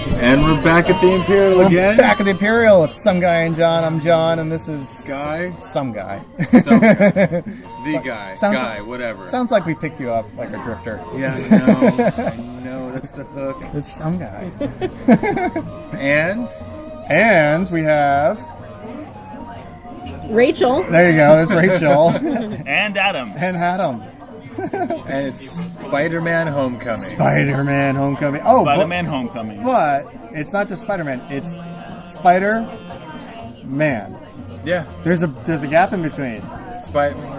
And we're back at the Imperial again. Back at the Imperial. It's Some Guy and John. I'm John, and this is... Guy? Some Guy. Some guy. The guy. Guy, whatever. Sounds like we picked you up like a drifter. Yeah, I know. That's the hook. It's Some Guy. And we have... Rachel. There you go. There's Rachel. And Adam. And it's Spider-Man Homecoming. Spider-Man Homecoming. Homecoming. But it's not just Spider-Man. It's Spider-Man. Yeah. There's a gap in between.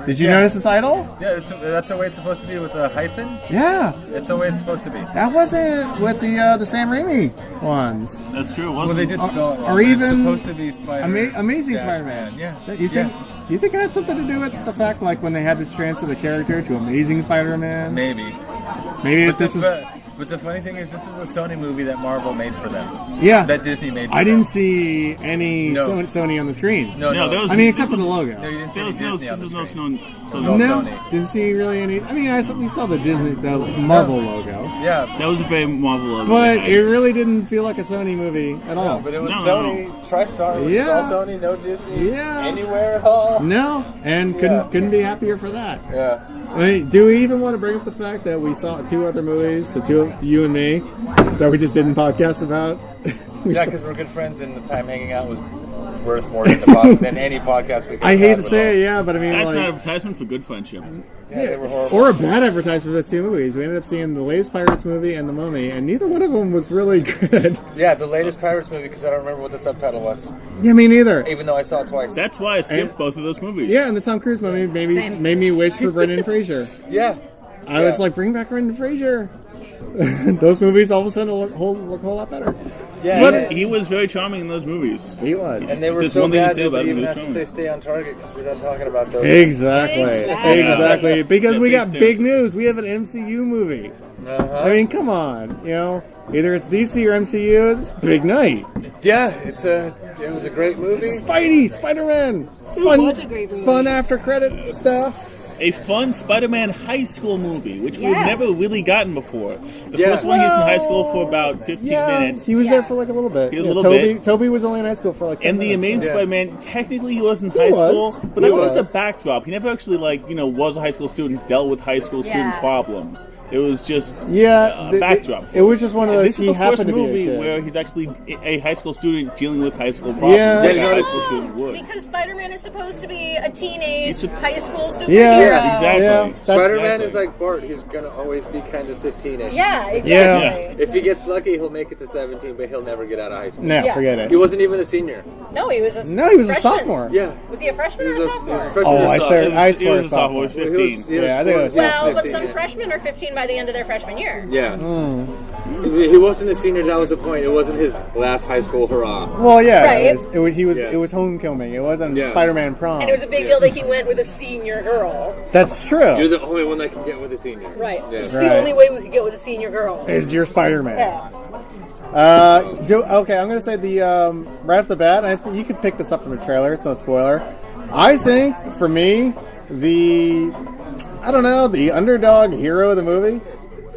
Did you notice the title? Yeah, that's the way it's supposed to be with a hyphen. Yeah. It's the way it's supposed to be. That wasn't with the Sam Raimi ones. That's true. Well, they did spell it wrong. Or even it's supposed to be Amazing Spider-Man. Yeah. Do you think it had something to do with the fact, like, when they had to transfer the character to Amazing Spider-Man? Maybe. But the funny thing is, this is a Sony movie that Marvel made for them. Yeah. That Disney made for them. I didn't see any Sony on the screen. No. Except for the logo. No, you didn't see any Disney on the screen. No, didn't see really any. I mean, we saw the Marvel logo. Yeah. That was a very Marvel logo. But it really didn't feel like a Sony movie at all. No, but it was Sony, TriStar, it was all Sony, no Disney, anywhere at all. No, and couldn't be happier for that. Yeah. I mean, do we even want to bring up the fact that we saw two other movies, you and me, that we just didn't podcast about? Because we're good friends and the time hanging out was worth more than any podcast we could have. I hate to say it, but I mean... That's an advertisement for good friendship. Yeah, they were horrible. Or a bad advertisement for the two movies. We ended up seeing the latest Pirates movie and The Mummy, and neither one of them was really good. Yeah, the latest Pirates movie, because I don't remember what the subtitle was. Yeah, me neither. Even though I saw it twice. That's why I skipped both of those movies. Yeah, and the Tom Cruise movie made me wish for Brendan Fraser. Yeah. I was like, bring back Brendan Fraser. Those movies all of a sudden look a whole lot better. Yeah, but he was very charming in those movies. He was. And they were so bad that they even have to stay on target because we're not talking about those. Exactly. Because we got big news. We have an MCU movie. I mean, come on. Either it's DC or MCU. It's a big night. Yeah, it was a great movie. Spider-Man. It was a great movie. Fun after credit stuff. A fun Spider-Man high school movie, which we've never really gotten before. The first one, he was in high school for about 15 minutes. He was there for like a little bit. Toby was only in high school for like 10 And minutes. the Amazing Spider-Man, technically he was in high school, but that was just a backdrop. He never actually, was a high school student, dealt with high school student problems. It was just a backdrop. It was just one of those. This is the first movie where he's actually a high school student dealing with high school problems. Yeah, high school student would. Because Spider-Man is supposed to be a teenage high school superhero. Yeah, exactly. Yeah, Spider-Man is like Bart. He's going to always be kind of 15-ish. Yeah, exactly. Yeah. If he gets lucky, he'll make it to 17, but he'll never get out of high school. No, forget it. He wasn't even a senior. No, he was a a sophomore. Yeah. Was he a freshman or a sophomore? I swear He was a sophomore. He was 15. Yeah, I think it was. Well, but some freshmen are 15 by the end of their freshman year. Yeah. He wasn't a senior, that was the point. It wasn't his last high school hurrah. Well, yeah. Right. It was homecoming. It wasn't Spider-Man prom. And it was a big deal that he went with a senior girl. That's true. You're the only one that can get with a senior. Right. Yeah. It's the only way we could get with a senior girl. Is your Spider-Man. Yeah. Okay, I'm going to say right off the bat, I think you could pick this up from a trailer. It's no spoiler. I think, for me, the underdog hero of the movie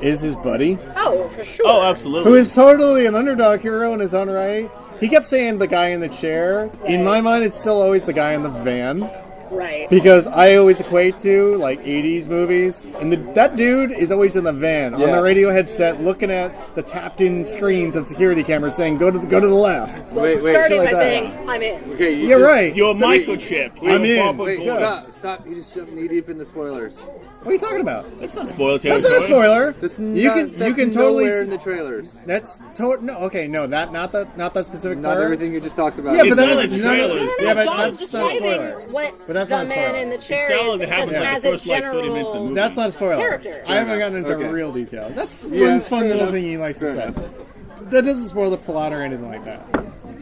is his buddy. Oh, for sure. Oh, absolutely. Who is totally an underdog hero in his own right. He kept saying the guy in the chair. Right. In my mind, it's still always the guy in the van. Right. Because I always equate to, 80s movies. And that dude is always in the van, on the radio headset, looking at the tapped-in screens of security cameras saying, go to the left. Starting by saying, I'm in. Okay, you're right. You're a microchip. I'm in. Stop. You just jumped knee-deep in the spoilers. What are you talking about? That's not spoiler territory. That's not a spoiler. You can totally in the trailers. That's not that specific not part. Everything you just talked about. Yeah, but that's trailers. Yeah, but John's that's not a spoiler. What that's the not a man spoiler. in the chair It's is like just the as first, a 30 minutes of the general movie. That's not a spoiler. character. I haven't gotten into Okay. real details. That's fun fair little enough. thing he likes to Fair say. That doesn't spoil the plot or anything like that.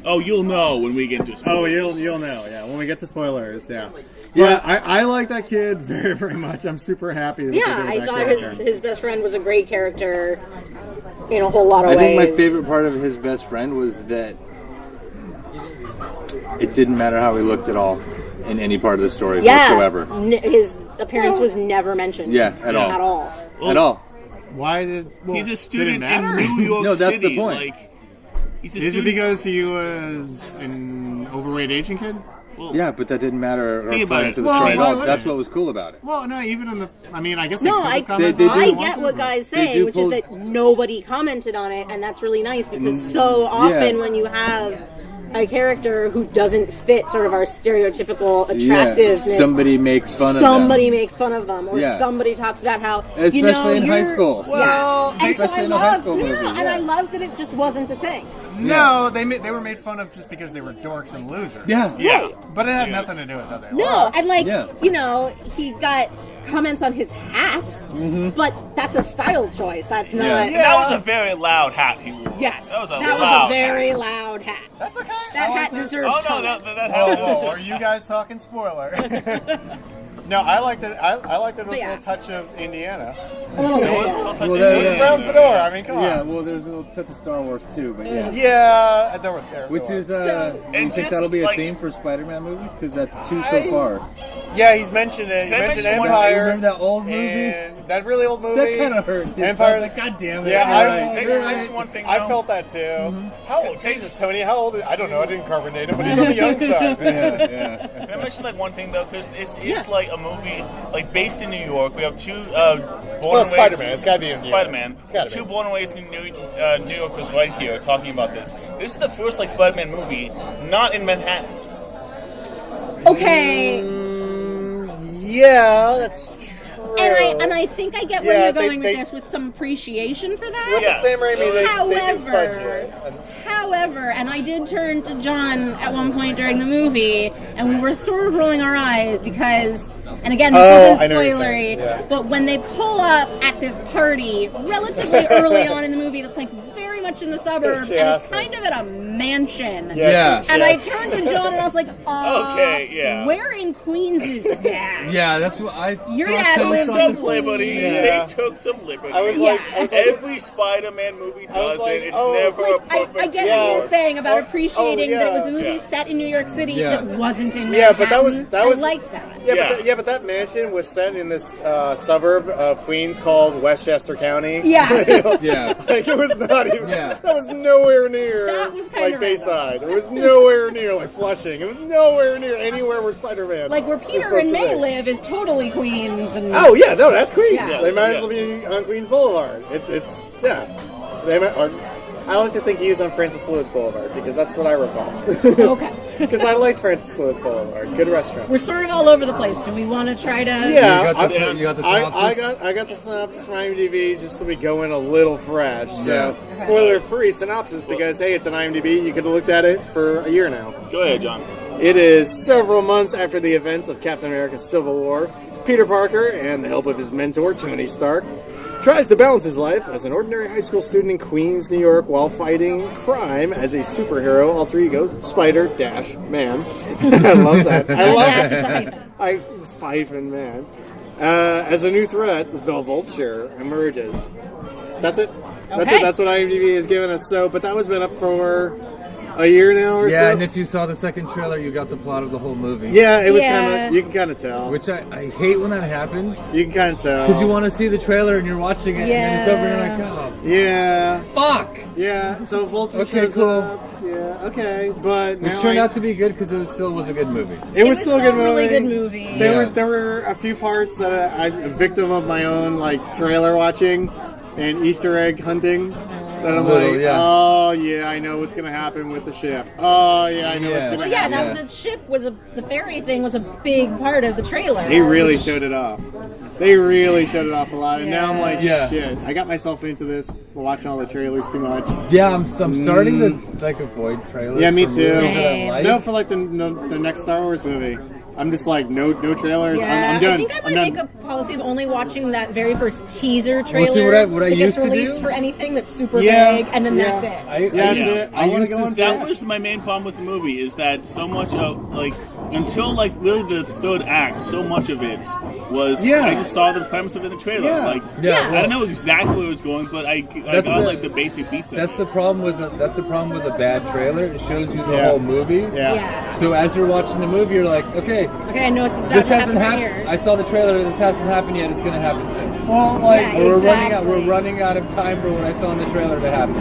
Oh, you'll know when we get to spoilers. Oh, you'll know. Yeah, when we get to spoilers. Yeah. Yeah, I like that kid very, very much. I'm super happy. That I thought his best friend was a great character in a whole lot of ways. I think my favorite part of his best friend was that it didn't matter how he looked at all in any part of the story whatsoever. His appearance was never mentioned. Yeah, at all. At all. At all. Why did... Well, he's a student did it matter? in New York No, that's City. the point. Is it because he was an overweight Asian kid? Well, yeah, but that didn't matter. Think about it. That's what was cool about it. Well, no, even in the... I mean, I guess I get what Guy's saying, which is that nobody commented on it, and that's really nice, because so often when you have a character who doesn't fit sort of our stereotypical attractiveness, somebody makes fun of them, or somebody talks about how, especially in high school. Well, especially in a high school movie. And I love that it just wasn't a thing. No, they were made fun of just because they were dorks and losers. Yeah. Right. But it had nothing to do with how they No, and he got comments on his hat, but that's a style choice. That's not... And that was a very loud hat he wore. Yes. That was a very loud hat. That's okay. That hat deserves comment. That hat. Whoa, are you guys talking spoiler? No, I liked it. I liked it with a little touch of Indiana. A little bit. There was a little touch of It was Indiana. a brown fedora. I mean, come on. Yeah, well, there's a little touch of Star Wars too, but Yeah, there was. Which is, do you think that'll be a theme for Spider-Man movies? Because that's two so far. Yeah, he's mentioned it. He mentioned Empire. Remember that old movie? And that really old movie? That kind of hurt too. Empire. So I was like, God damn it. Yeah, Can I mention one thing, I though? felt that too. How old? Jesus, Tony, how old is... I don't know. I didn't carbonate him, but he's on the young side. Can I mention one thing though? Because this is like a movie based in New York. We have two born and Spider-Man. It's got to be in New York. Spider-Man. Two born and raised in New Yorkers right here talking about this. This is the first Spider-Man movie not in Manhattan. Okay. Yeah, that's true. And I think I get where you're going with this, with some appreciation for that. With the Sam Raimi, they did fudge it. However, and I did turn to John at one point during the movie, and we were sort of rolling our eyes because, and again, this isn't spoilery, but when they pull up at this party relatively early on in the movie, that's very much in the suburbs, and it's kind of at a mansion. And I turned to John and I was like, where in Queens is that? Yeah, that's what I... Your dad lives some liberties. They took some liberties. I was like, every Spider-Man movie does it. It's never a perfect... I get what you're saying about appreciating that it was a movie set in New York City that wasn't in Manhattan. Yeah, but that was... I liked that. But that mansion was set in this suburb of Queens called Westchester County. Yeah. It was not even... That was nowhere near Bayside. It was nowhere near Flushing. It was nowhere near anywhere where Spider-Man where Peter and May live is totally Queens. And that's Queens. Yeah. They might as well be on Queens Boulevard. I like to think he was on Francis Lewis Boulevard because that's what I recall. Okay. Because I like Francis Lewis Boulevard. Good restaurant. We're sort of all over the place. Do we want to try to... Yeah. You got the synopsis? I got the synopsis from IMDb just so we go in a little fresh. So, spoiler-free synopsis because, hey, it's an IMDb. You could have looked at it for a year now. Go ahead, John. It is several months after the events of Captain America's Civil War. Peter Parker, and the help of his mentor, Tony Stark, tries to balance his life as an ordinary high school student in Queens, New York, while fighting crime as a superhero alter ego, Spider-Man. I love that. I was hyphen man. As a new threat, the Vulture emerges. That's it. That's it. That's what IMDb has given us. But that was been up for a year now or so. Yeah, and if you saw the second trailer, you got the plot of the whole movie. Yeah, it was kind of, you can kind of tell. Which I hate when that happens. You can kind of tell. Because you want to see the trailer and you're watching it and then it's over and you're like, oh. Yeah. Fuck! Yeah, so Vulture shows up. Yeah, okay. But it turned out to be good because it still was a good movie. It was still a good movie. Really good movie. There were a few parts that I'm a victim of my own trailer watching and Easter egg hunting. That I'm I know what's going to happen with the ship. Oh, yeah, I know what's going to happen. The ship was the ferry thing was a big part of the trailer. They really showed it off. They really showed it off a lot. And now I'm like, shit, I got myself into this, watching all the trailers too much. Yeah, I'm starting to avoid trailers. Yeah, me too. No, for the next Star Wars movie. I'm just no trailers. Yeah, I'm done. I think I might make a policy of only watching that very first teaser trailer. Well, see, what I used to do? That gets released for anything that's super big, and then that's it. That's it. I want to go on that was my main problem with the movie, is that so much of, until really the third act, so much of it was, I just saw the premise of it in the trailer. I don't know exactly where it was going, but I got the basic beats of it. That's the problem with a bad trailer. It shows you the whole movie. Yeah. So as you're watching the movie, you're like, okay, I know this hasn't happened. I saw the trailer. This hasn't happened yet. It's going to happen soon. Well, we're running out of time for what I saw in the trailer to happen.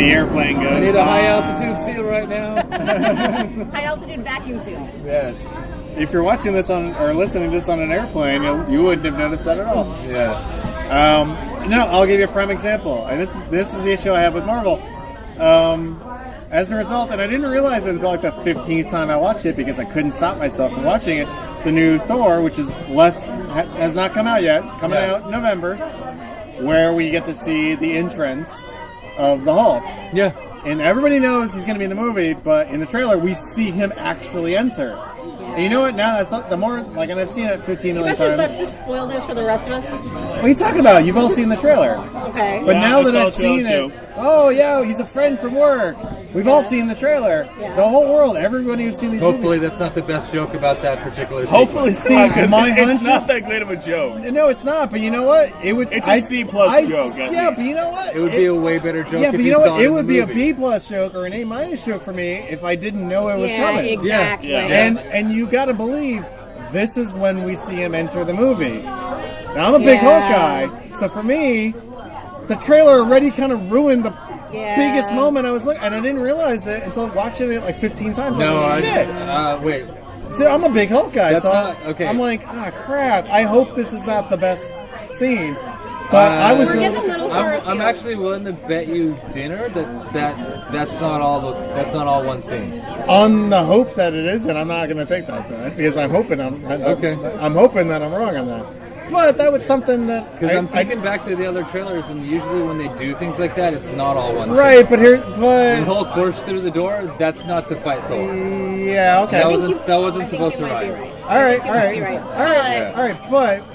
the airplane goes. I need a high altitude seal right now. High altitude vacuum seal. Yes. If you're watching this or listening to this on an airplane, you wouldn't have noticed that at all. Yes. No, I'll give you a prime example. And this is the issue I have with Marvel. As a result, and I didn't realize it until like the 15th time I watched it because I couldn't stop myself from watching it. The new Thor, which is has not come out yet, coming out in November, where we get to see the entrance of the Hulk. Yeah. And everybody knows he's going to be in the movie, but in the trailer we see him actually enter. And you know what? Now I thought the more, like, and I've seen it 15 million times. But just spoil this for the rest of us. What are you talking about? You've all seen the trailer. Okay. But now that I I've saw seen it it, oh yeah, he's a friend from work. We've all seen the trailer. Yeah. The whole world, everybody who's seen these Hopefully movies. that's not the best joke about that particular Hopefully, sequence. See, my it's hunch- not that great of a joke. No, it's not. But you know what? It's a C+ joke, at Yeah, least. but you know what? It would be a way better joke Yeah, if but you you know saw what? it It in would the be a movie. B+ joke or an A- joke for me if I didn't know it was Yeah, coming. exactly. Yeah. And you got to believe this is when we see him enter the movie. Now I'm a big Hulk guy, so for me, the trailer already kind of ruined the biggest moment I was looking, and I didn't realize it until watching it like 15 times. No, I'm like, shit. wait. So I'm a big Hulk guy, That's so not- okay. I'm like, crap. I hope this is not the best scene. But I was We're really getting a little far I'm afield. actually willing to bet you dinner that's not all one scene. on the hope that it is, and I'm not going to take that bet because I'm hoping I'm hoping that I'm wrong on that. But that was something that Because I'm thinking back to the other trailers, and usually when they do things like that, it's not all one scene. right, but When Hulk bursts through the door, that's not to fight Thor. yeah, okay. That wasn't I think supposed you to might be rhyme. right. All right, You all might right, be right. all right.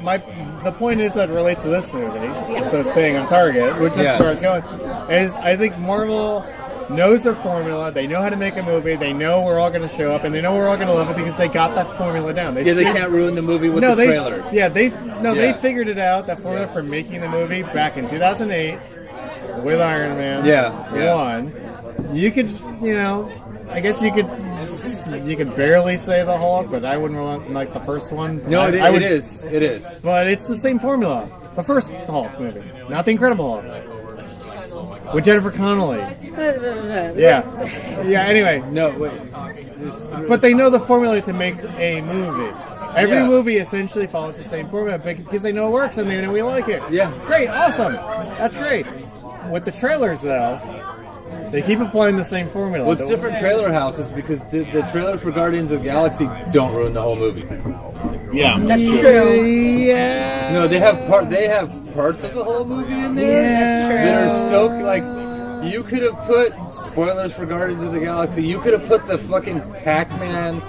But the point is that it relates to this movie. So staying on target, which is where I was going, is I think Marvel knows their formula. They know how to make a movie. They know we're all going to show up, and they know we're all going to love it because they got that formula down. They can't ruin the movie with the trailer. They figured it out. That formula for making the movie back in 2008 with Iron Man. One. You could, I guess you could barely say the Hulk, but I wouldn't like the first one. No, I it would, is. It is. But it's the same formula. The first Hulk movie, not the Incredible Hulk, with Jennifer Connelly. Yeah. Anyway, No, wait. but they know the formula to make a movie. Every movie essentially follows the same formula because they know it works and they know we like it. Yeah. Great, awesome. That's great. With the trailers, though, they keep applying the same formula. Well, it's different trailer houses because the trailers for Guardians of the Galaxy don't ruin the whole movie. Yeah. That's true. Yeah. No, they have parts of the whole movie in there that are so like. You could have put spoilers for Guardians of the Galaxy. You could have put the fucking Pac-Man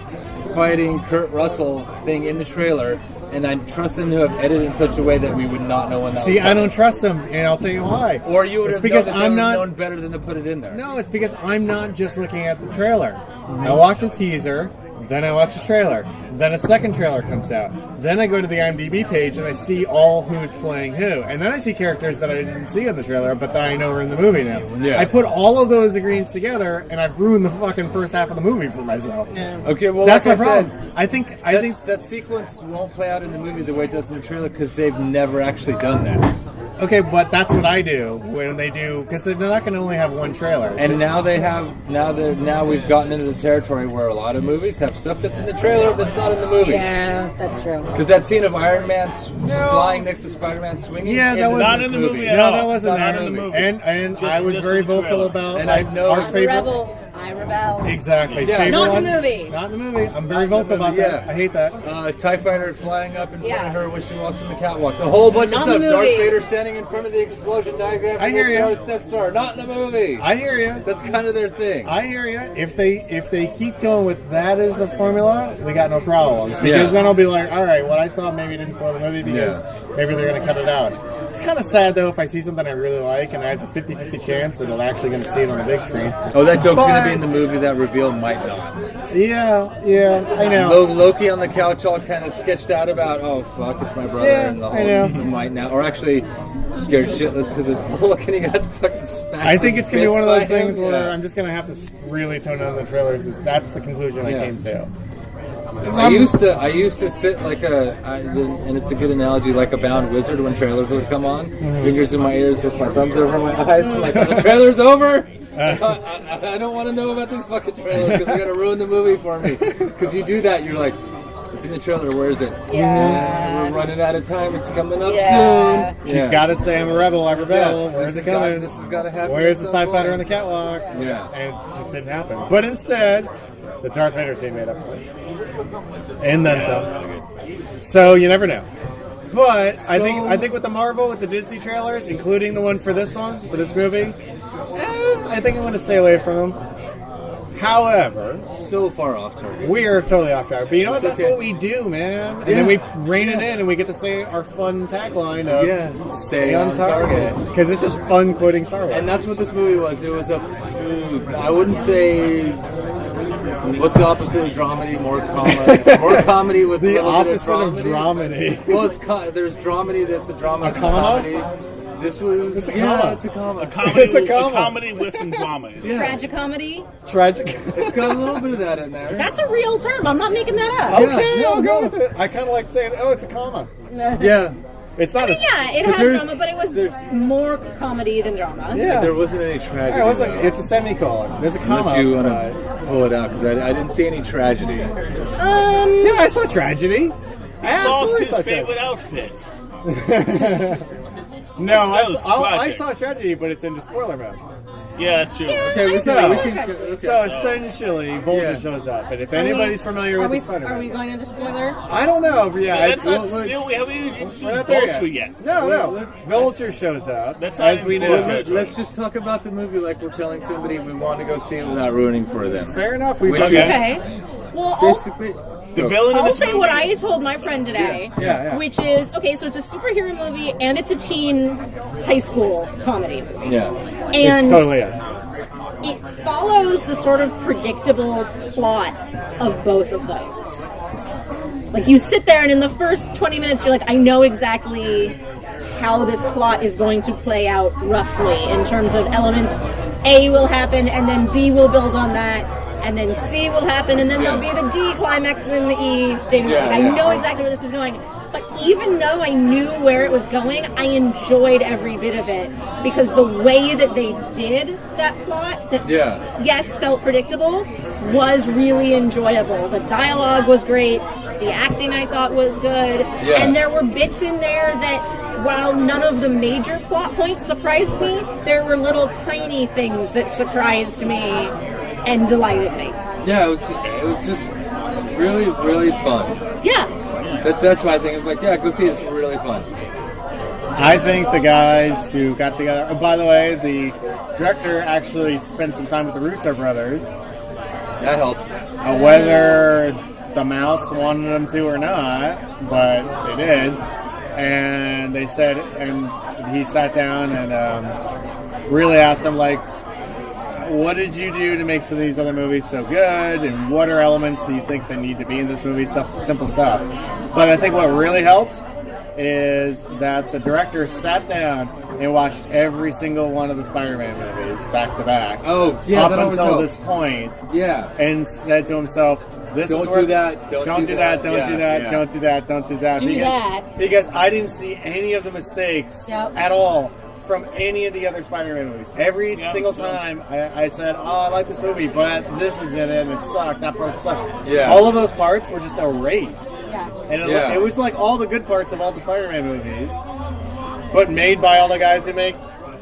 fighting Kurt Russell thing in the trailer, and I trust them to have edited in such a way that we would not know when that. See, I don't trust them, and I'll tell you why. Or you would It's have because known better than to put it in there. No, it's because I'm not just looking at the trailer. I watch the teaser, then I watch the trailer, then a second trailer comes out. Then I go to the IMDb page and I see all who's playing who. And then I see characters that I didn't see in the trailer, but that I know are in the movie now. Yeah. I put all of those ingredients together, and I've ruined the fucking first half of the movie for myself. Okay, well, That's like my I problem. said, I think that sequence won't play out in the movie the way it does in the trailer because they've never actually done that. okay, but that's what I do when they do, because they're not going to only have one trailer. And now we've gotten into the territory where a lot of movies have stuff that's in the trailer that's not in the movie. Yeah, that's true. Because that scene of Iron Man flying next to Spider-Man swinging, Yeah, that was not in the movie at No, all. that wasn't Not there. in the movie. And I was just very in the vocal trailer. about And I know our I'm a favorite. Rebel. I rebel. Exactly. Yeah. Favorite Not in one? the movie. Not in the movie. I'm very vocal about that. Yeah. I hate that. TIE fighter flying up in front Yeah. of her when she walks in the catwalks. A whole bunch Not of in stuff. the Darth movie. Vader standing in front of the explosion diagram. I hear ya. Death Star. Not in the movie. I hear you. That's kind of their thing. I hear you. If they keep going with that as a formula, we got no problems. Because then I'll be like, all right, what I saw maybe didn't spoil the movie because maybe they're going to cut it out. It's kind of sad, though, if I see something I really like and I have the 50-50 chance that I'm actually going to see it on the big screen. Oh, that joke's going But- to be in the movie. That reveal might not. Yeah, I know. Loki on the couch all kind of sketched out about, oh, fuck, it's my brother. Yeah, and the I know. whole might now. Or actually scared shitless because there's Bullock and he got fucking smacked. I think it's going to be one of those things where Yeah. I'm just going to have to really tone down the trailers. That's the conclusion I came to. I used to sit like and it's a good analogy, like a bound wizard when trailers would come on. Fingers in my ears with my thumbs over my eyes. I'm like, the trailer's over. I don't want to know about these fucking trailers because they're gonna ruin the movie for me. Because you do that, you're like, it's in the trailer. Where is it? Yeah. We're running out of time. It's coming up soon. She's got to say, "I'm a rebel. I rebel." Where's it coming? This has got to happen. Where's the Sci-Fighter on the catwalk? Yeah. And it just didn't happen. But instead, the Darth Vader scene made up for it. And then some. So you never know. But I think with the Marvel, with the Disney trailers, including the one for this movie, I think I'm going to stay away from them. However, so far off target. We are totally off target. But you know what? That's okay. what we do, man. And then we rein it in and we get to say our fun tagline of stay on target. Because it's just fun quoting Star Wars. And that's what this movie was. It was I wouldn't say... What's the opposite of dramedy? More comedy. More comedy with the a little opposite bit of dramedy. Well, there's dramedy that's a drama. A comedy. This was it's a comedy. It's a comedy with some drama. Tragicomedy. It's got a little bit of that in there. That's a real term. I'm not making that up. Okay, I'll go with it. I kind of like saying, "Oh, it's a comma." Yeah. It's not. It had drama, but it was more comedy than drama. Yeah, there wasn't any tragedy. It's a semicolon. There's a comma. Unless you want to pull it out, because I didn't see any tragedy. Yeah, I saw tragedy. I lost his favorite outfit. No, I saw tragedy, but it's into spoiler mode. Yeah, that's true. Yeah, okay, so essentially, Vulture shows up, and if anybody's familiar with the Spider-Man, are we going into spoiler? I don't know. We haven't even introduced Vulture yet. No. Vulture shows up. That's as we know. Let's just talk about the movie like we're telling somebody we want to go see it without ruining for them. Fair enough. Okay. Well, basically. The villain I'll in this say movie. what I told my friend today, which is, okay, so it's a superhero movie and it's a teen high school comedy. Yeah. And it totally is. It follows the sort of predictable plot of both of those. Like, you sit there and in the first 20 minutes you're like, I know exactly how this plot is going to play out roughly in terms of element A will happen and then B will build on that. And then C will happen, and then there'll be the D climax, and then the E. I know exactly where this is going. But even though I knew where it was going, I enjoyed every bit of it. Because the way that they did that plot, that yes, felt predictable, was really enjoyable. The dialogue was great. The acting, I thought, was good. Yeah. And there were bits in there that, while none of the major plot points surprised me, there were little tiny things that surprised me and delighted me. Yeah, it was just really, really fun. Yeah. That's why I think it's like, go see it. It's really fun. I think the guys who got together... Oh, by the way, the director actually spent some time with the Russo brothers. That helps. Whether the mouse wanted them to or not, but they did. And they said... And he sat down and really asked them, like, what did you do to make some of these other movies so good, and what are elements do you think that need to be in this movie? Simple stuff. But I think what really helped is that the director sat down and watched every single one of the Spider-Man movies back to back. Oh, yeah, up until this point. Yeah. And said to himself, don't do that. Don't do that. Because I didn't see any of the mistakes at all from any of the other Spider-Man movies. Every single time I said, I like this movie, but this is in it and it sucked, that part sucked. Yeah. All of those parts were just erased. Yeah. And it was like all the good parts of all the Spider-Man movies, but made by all the guys who make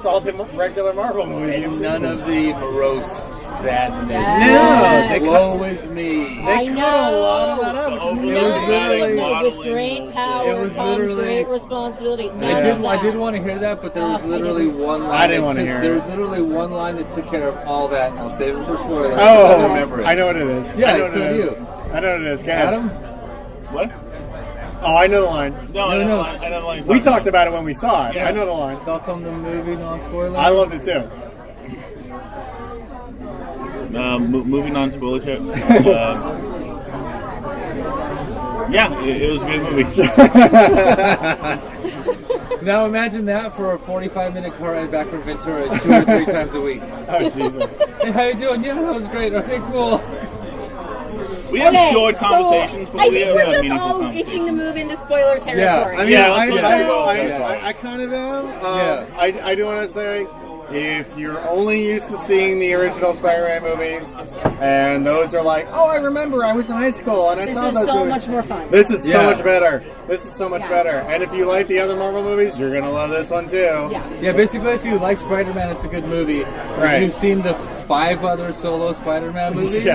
all the regular Marvel movies. And none of the morose sadness. No, woe is me. They cut a lot of that up. With great power comes great responsibility. I did want to hear that, but there was literally one line. I didn't want to hear it. There was literally one line that took care of all that, and I'll save it for spoilers. Oh, I remember it. I know what it is. Yeah, I know what it is. I know what it is. Go ahead. Adam? What? Oh, I know the line. No. I know the line. We talked about it when we saw it. Yeah. I know the line. Thoughts on the movie, non-spoiler? I loved it too. Moving on to spoiler tip. It was a good movie. Now imagine that for a 45-minute car ride back from Ventura 2 or 3 times a week. Oh, Jesus. Hey, how you doing? Yeah, that was great. Okay, cool. We have short conversations, but I we think have we're just meaningful all conversations. itching to move into spoiler territory. I mean, Yeah, I kind of am. I do want to say, if you're only used to seeing the original Spider-Man movies, and those are like, oh, I remember I was in high school and I saw those This is so movies. much more fun. This is so much better. This is so much better. And if you like the other Marvel movies, you're gonna love this one too. Yeah, basically, if you like Spider-Man, it's a good movie. Right. If you've seen the 5 other solo Spider-Man movies,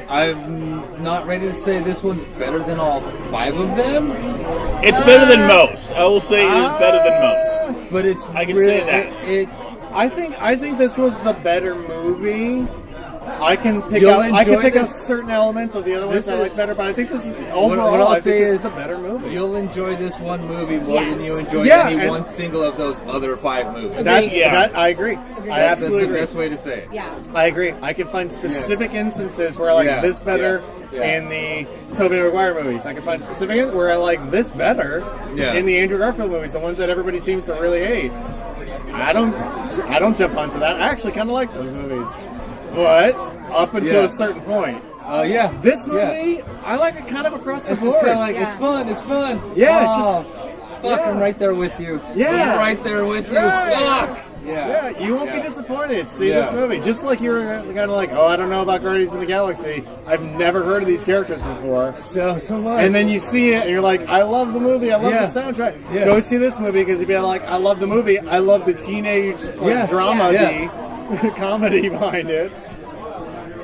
I'm not ready to say this one's better than all 5 of them. It's better than most. I will say it is better than most. But it's I can really, say that. I think this was the better movie. I can pick out certain elements of the other ones I like better, but I think this is overall. What I'll I think say this is is a better movie. You'll enjoy this one movie more than you enjoy any one single of those other 5 movies. I agree. I absolutely agree. That's the best way to say it. Yeah. I agree. I can find specific instances where I like this better in the Tobey Maguire movies. I can find specific where I like this better in the Andrew Garfield movies, the ones that everybody seems to really hate. I don't jump onto that. I actually kind of like those movies, but up until a certain point. This movie, I like it kind of across the board. Just kind of like it's fun. Yeah, I'm right there with you. Yeah, I'm right there with you. Right. Fuck. Yeah, you won't be disappointed. See this movie, just like you were kind of like, oh, I don't know about Guardians of the Galaxy. I've never heard of these characters before. So what? And then you see it, and you're like, I love the movie. I love the soundtrack. Yeah. Go see this movie because you'd be like, I love the movie. I love the teenage drama comedy behind it.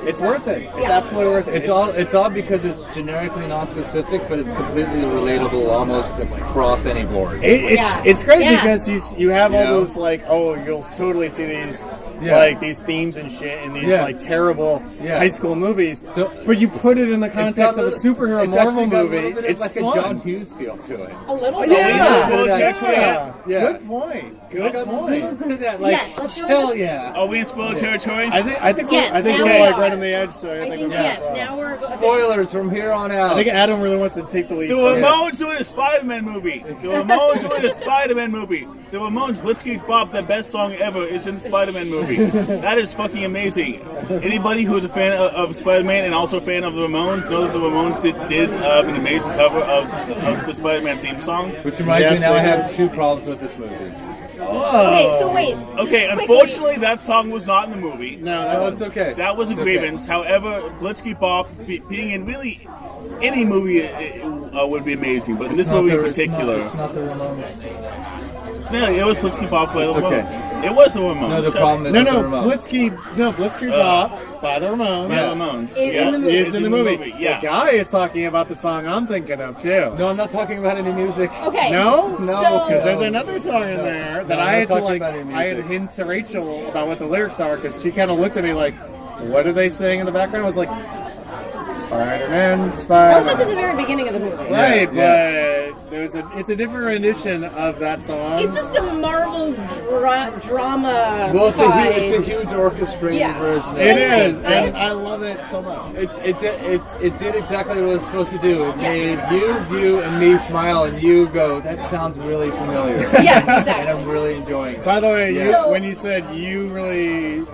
It's worth it. It's absolutely worth it. It's all because it's generically non-specific, but it's completely relatable almost across any board. It's great because you have all those like, oh, you'll totally see these like these themes and shit in these like terrible high school movies. But you put it in the context of a superhero Marvel movie. It's like fun. a John Hughes feel to it. A little bit. Good point. Good point. A little bit of that, like, hell yeah. Are we in spoiler territory? I think we're like right on the edge. So I think now we're spoilers from here on out. I think Adam really wants to take the lead. The Ramones doing a Spider-Man movie. The Ramones doing a Spider-Man movie. The Ramones Blitzkrieg Bop, the best song ever, is in the Spider-Man movie. That is fucking amazing. Anybody who's a fan of Spider-Man and also a fan of the Ramones know that the Ramones did an amazing cover of the Spider-Man theme song. Which reminds me, now I have 2 problems with this movie. Okay, so wait. Okay, unfortunately, that song was not in the movie. No, it's okay. That was a grievance. However, Blitzkrieg Bop being in really any movie would be amazing, but in this movie in particular, it's not the Ramones. No, it was Blitzkrieg Bop by the Ramones. Okay. It was the Ramones. No, the problem is the Ramones. Blitzkrieg Bop by the Ramones. By the Ramones. Is in the movie. Yeah. The guy is talking about the song I'm thinking of too. No, I'm not talking about any music. Okay. No, No, because there's another song in there that No, I had to I'm not like. talking about I any had to music. hint to Rachel about what the lyrics are because she kind of looked at me like, "What are they saying in the background?" I was like, "Spider-Man, That Spider-Man." was just at the very beginning of the movie. Right, but it's a different rendition of that song. It's just a Marvel drama. Well, it's a vibe. huge orchestrated version. It is, and I love it so much. It did exactly what it was supposed to do. It made you, and me smile, and you go, that sounds really familiar. Yeah, exactly. And I'm really enjoying it. By the way, when you said you really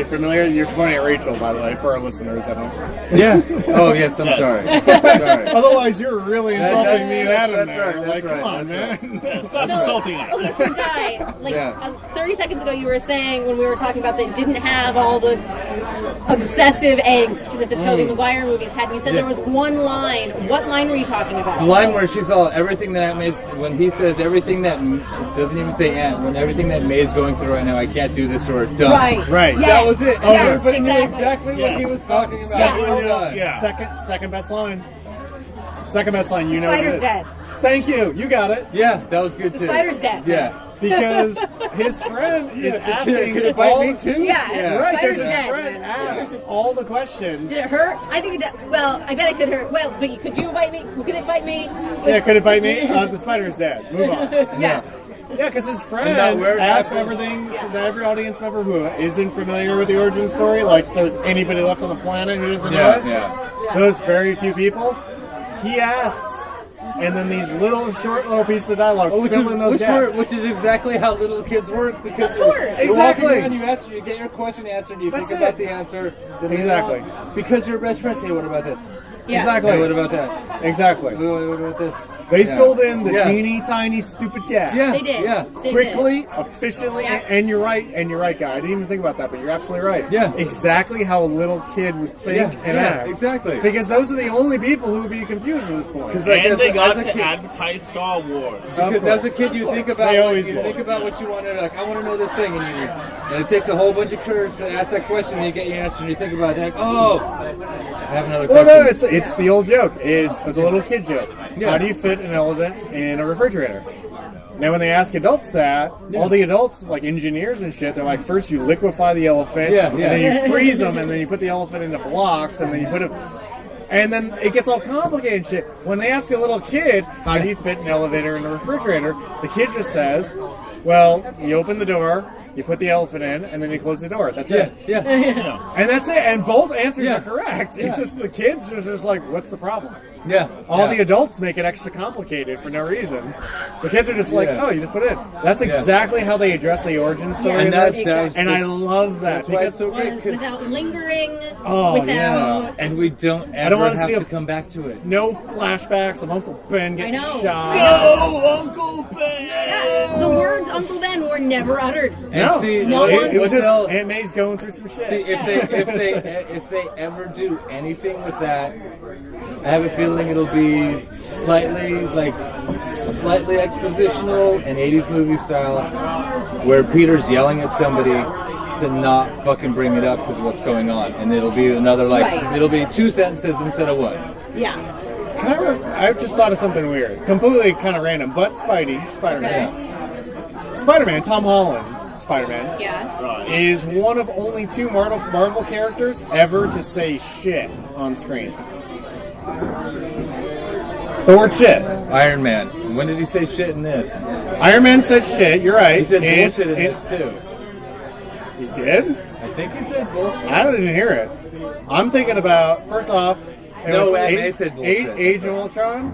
familiar, you're pointing at Rachel, by the way, for our listeners at home. Yeah. Oh, yes, I'm sorry. Sorry. Otherwise, you're really insulting me and Adam that's there. right, Like, that's come on, right. man. Stop insulting us. Guy, 30 seconds ago, you were saying when we were talking about that it didn't have all the obsessive angst that the Tobey Maguire movies had. You said there was one line. What line were you talking about? The line where she's all, everything that Aunt May's, when he says everything that, doesn't even say Aunt, when everything that May's going through right now, I can't do this or done. Right. Yes. That was it. Yes, Everybody knew exactly. exactly what he was talking about. Second best line. Second best line. You know what it Spider's is. dead. Thank you. You got it. Yeah, that was good too. Spider's dead. Yeah. Because his friend is asking Could it bite me too? Yeah. Right, because Spider's his dead. friend asks all the questions. Did it hurt? I think it did. Well, I bet it could hurt. Well, but could you bite me? Could it bite me? Yeah, could it bite me? The spider's dead. Move on. Yeah. Yeah, because his friend asks everything to every audience member who isn't familiar with the origin story, like there's anybody left on the planet who doesn't know it. Yeah. Those very few people, he asks and then these little pieces of dialogue fill in those gaps. Which is exactly how little kids work, because Exactly. you're walking around, you answer, you get your question answered, you think about the answer, then Exactly. because your best friend say, what about this? Yeah. Exactly. Hey, what about that? Exactly. What about this? They filled in the teeny tiny stupid gaps. Yes, They did. yeah. They Quickly, did. efficiently, Yeah. and you're right, guy. I didn't even think about that, but you're absolutely right. Yeah. Exactly how a little kid would think and act. exactly. Because those are the only people who would be confused at this point. Because like, And they got as a to kid, advertise Star Wars. because as a kid, you think about They always you do. think about what you want to like. I want to know this thing, and it takes a whole bunch of courage to ask that question, and you get your answer, and you think about it, like, oh, I have another Well, question. no, it's the old joke. Is the little kid joke. Yeah. How do you fit an elephant in a refrigerator? Now, when they ask adults that, all the adults, like engineers and shit, they're like, first you liquefy the elephant, and then you freeze them, and then you put the elephant into blocks, and then you put it... And then it gets all complicated shit. When they ask a little kid, how do you fit an elevator in a refrigerator, the kid just says, well, you open the door, you put the elephant in, and then you close the door. That's it. Yeah. And that's it. And both answers Yeah. are correct. Yeah. It's just the kids are just like, what's the problem? Yeah. All the adults make it extra complicated for no reason. The kids are just like, Yeah. oh, you just put it in. That's exactly how they address the origin story. Yeah, in And this. that's And I love that. That's why it's so great. Was 'cause- without lingering, Oh, without... yeah. and we don't I don't ever wanna have see to a- come back to it. No flashbacks of Uncle Ben getting I know. shot. No, Uncle Ben! Yeah, the words Uncle Ben were never uttered. No, see, no it, one- it was just Well, Aunt May's going through some shit. See, if they ever do anything with that, I have a feeling it'll be slightly expositional and 80s movie style, where Peter's yelling at somebody to not fucking bring it up because of what's going on, and it'll be another Right. it'll be 2 sentences instead of 1. Yeah. I just thought of something weird, completely kind of random, but Spider-Man, Tom Holland, Spider-Man, Yeah. is one of only 2 Marvel characters ever to say shit on screen. The word shit. Iron Man. When did he say shit in this? Iron Man said shit, you're right. He said And- bullshit in and- this too. He did? I think he said bullshit. I didn't hear it. I'm thinking about, first off, it No, was Aunt May said bullshit. Age of Ultron.